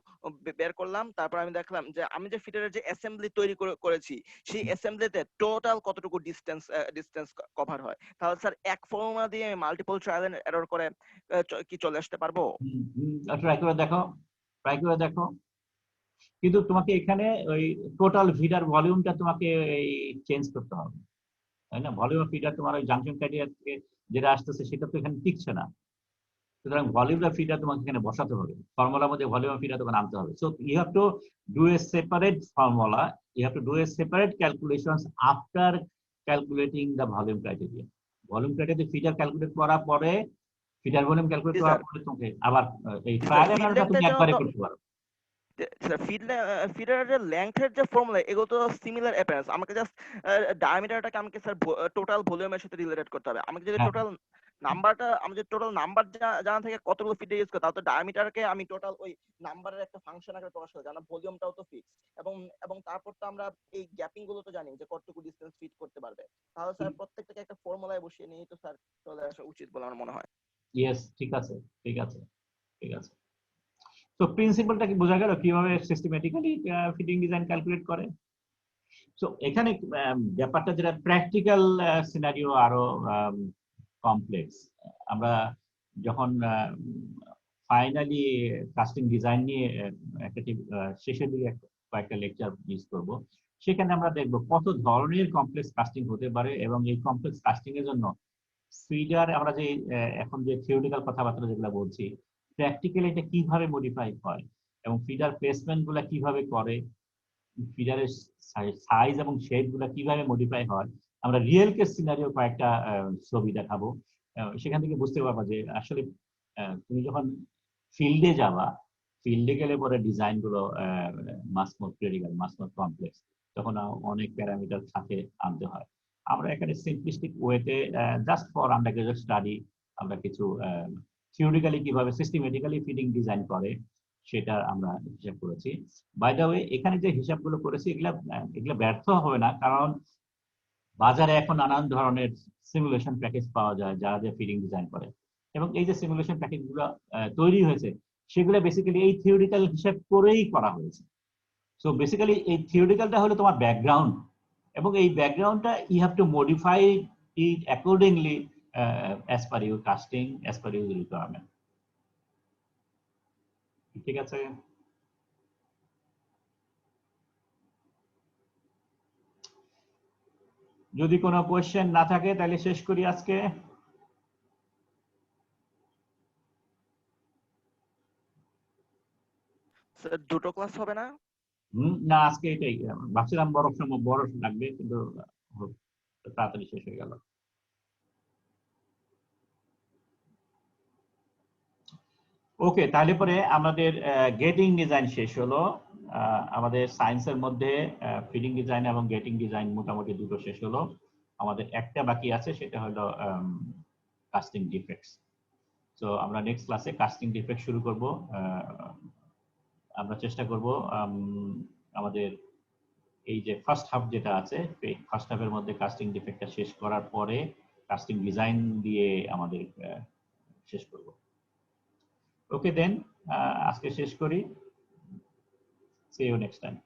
বের করলাম। তারপর আমি দেখলাম যে আমি যে ফিডারের যে অ্যাসেম্বলি তৈরি করেছি, সেই অ্যাসেম্বলিতে টোটাল কতটুকু ডিস্টেন্স কভার হয়। তাহলে স্যার এক ফর্মুলা দিয়ে মাল্টিপল ট্রায়াল এন্ড এরর করে কি চলে আসতে পারবো? ট্রাই করে দেখো, কিন্তু তোমাকে এখানে ওই টোটাল ফিডার ভলিউমটা তোমাকে এই চেঞ্জ করতে হবে, তাই না? ভলিউম অফ ফিডার তোমার ওই জাংশন ক্রাইটেরিয়া থেকে যেটা আসতেছে সেটা তো এখানে টিকছে না। সুতরাং ভলিউম অফ ফিডার তোমাকে এখানে বসাতে হবে, ফর্মুলার মধ্যে ভলিউম অফ ফিডার তোমাকে আনতে হবে। So you have to do a separate formula, you have to do a separate calculations after calculating the volume criteria. Volume criteria feeder calculate করার পরে, ফিডার ভলিউম ক্যালকুলেট করার পরে তোমাকে আবার এই ট্রায়াল এন্ড এররটা তুমি একবারে করতে পারো। ফিডারের লেংথের যে ফর্মুলা, এগুলো তো সিমিলার অ্যাপিয়ারেন্স। আমাকে জাস্ট ডায়ামিটারটাকে আমাকে স্যার টোটাল ভলিউমের সাথে রিলেটেড করতে হবে। আমাকে যদি টোটাল নাম্বার জানা থাকে কতগুলো ফিডার ইউজ করতে, তাহলে তো ডায়ামিটারকে আমি টোটাল ওই নাম্বারের একটা ফাংশন আকারে প্রকাশ করি, জানা ভলিউমটাও তো ফিক্স, এবং তারপর তো আমরা এই গ্যাপিং গুলো তো জানি যে কতটুকু ডিসটেন্স ফিট করতে পারবে। তাহলে স্যার প্রত্যেকটাকে একটা ফর্মুলায় বসিয়ে নিয়ে তো স্যার চলে আসা উচিত বলে আমার মনে হয়। ইয়েস, ঠিক আছে। তো প্রিন্সিপালটা কি বোঝা গেল কিভাবে সিস্টেমেটিক্যালি ফিটিং ডিজাইন ক্যালকুলেট করে? সো এখানে ব্যাপারটা যেটা প্র্যাকটিক্যাল সিনারিও আরো কমপ্লেক্স। আমরা যখন ফাইনালি কাস্টিং ডিজাইন নিয়ে একটা শেষের দিকে কয়েকটা লেকচার ইউজ করব, সেখানে আমরা দেখব কত ধরনের কমপ্লেক্স কাস্টিং হতে পারে, এবং এই কমপ্লেক্স কাস্টিং এর জন্য ফিডার আমরা যে এখন যে থিওরিটিক্যাল কথাবার্তা যেগুলো বলছি, প্র্যাকটিক্যালি এটা কিভাবে মডিফাই হয় এবং ফিডার প্লেসমেন্ট গুলা কিভাবে করে, ফিডারের সাইজ এবং শেপ গুলা কিভাবে মডিফাই হয়, আমরা রিয়েল কেস সিনারিও কয়েকটা ছবি দেখাবো। সেখান থেকে বুঝতে পারবা যে আসলে তুমি যখন ফিল্ডে যাবা, ফিল্ডে গেলে পরে ডিজাইন গুলো মাস মোর ক্রিটিক্যাল, মাস মোর কমপ্লেক্স, তখন অনেক প্যারামিটার সাথে আনতে হয়। আমরা এখানে সিম্পলিস্টিক ওয়েতে জাস্ট ফর আন্ডারগ্রাজুয়েট স্টাডি আমরা কিছু থিওরিক্যালি কিভাবে সিস্টেমেটিক্যালি ফিটিং ডিজাইন করে সেটা আমরা হিসাব করেছি। বাই দ্য ওয়ে, এখানে যে হিসাবগুলো করেছি এগুলা ব্যর্থ হবে না, কারণ বাজারে এখন নানান ধরনের সিমুলেশন প্যাকেজ পাওয়া যায় যারা যে ফিটিং ডিজাইন করে, এবং এই যে সিমুলেশন প্যাকেজগুলো তৈরি হয়েছে সেগুলো বেসিক্যালি এই থিওরিক্যাল হিসাব করেই করা হয়েছে। সো বেসিক্যালি এই থিওরিক্যালটা হলো তোমার ব্যাকগ্রাউন্ড, এবং এই ব্যাকগ্রাউন্ডটা you have to modify it accordingly as per your casting, as per your requirement. ঠিক আছে? যদি কোনো কোয়েশ্চেন না থাকে তাহলে শেষ করি আজকে। স্যার দুটো ক্লাস হবে না? না, আজকে এটাই ভাবছিলাম, বড় লাগবে, কিন্তু তাড়াতাড়ি শেষ হয়ে গেল। ওকে, তাহলে পরে আমাদের গেটিং ডিজাইন শেষ হলো। আমাদের সায়েন্সের মধ্যে ফিডিং ডিজাইন এবং গেটিং ডিজাইন মোটামুটি দুটো শেষ হলো। আমাদের একটা বাকি আছে, সেটা হলো কাস্টিং ডিফেক্টস। তো আমরা নেক্সট ক্লাসে কাস্টিং ডিফেক্ট শুরু করব। আমরা চেষ্টা করব আমাদের এই যে ফার্স্ট হাফ যেটা আছে, ফার্স্ট হাফের মধ্যে কাস্টিং ডিফেক্টটা শেষ করার পরে কাস্টিং ডিজাইন দিয়ে আমাদের শেষ করব। ওকে দেন, আজকে শেষ করি। See you next time.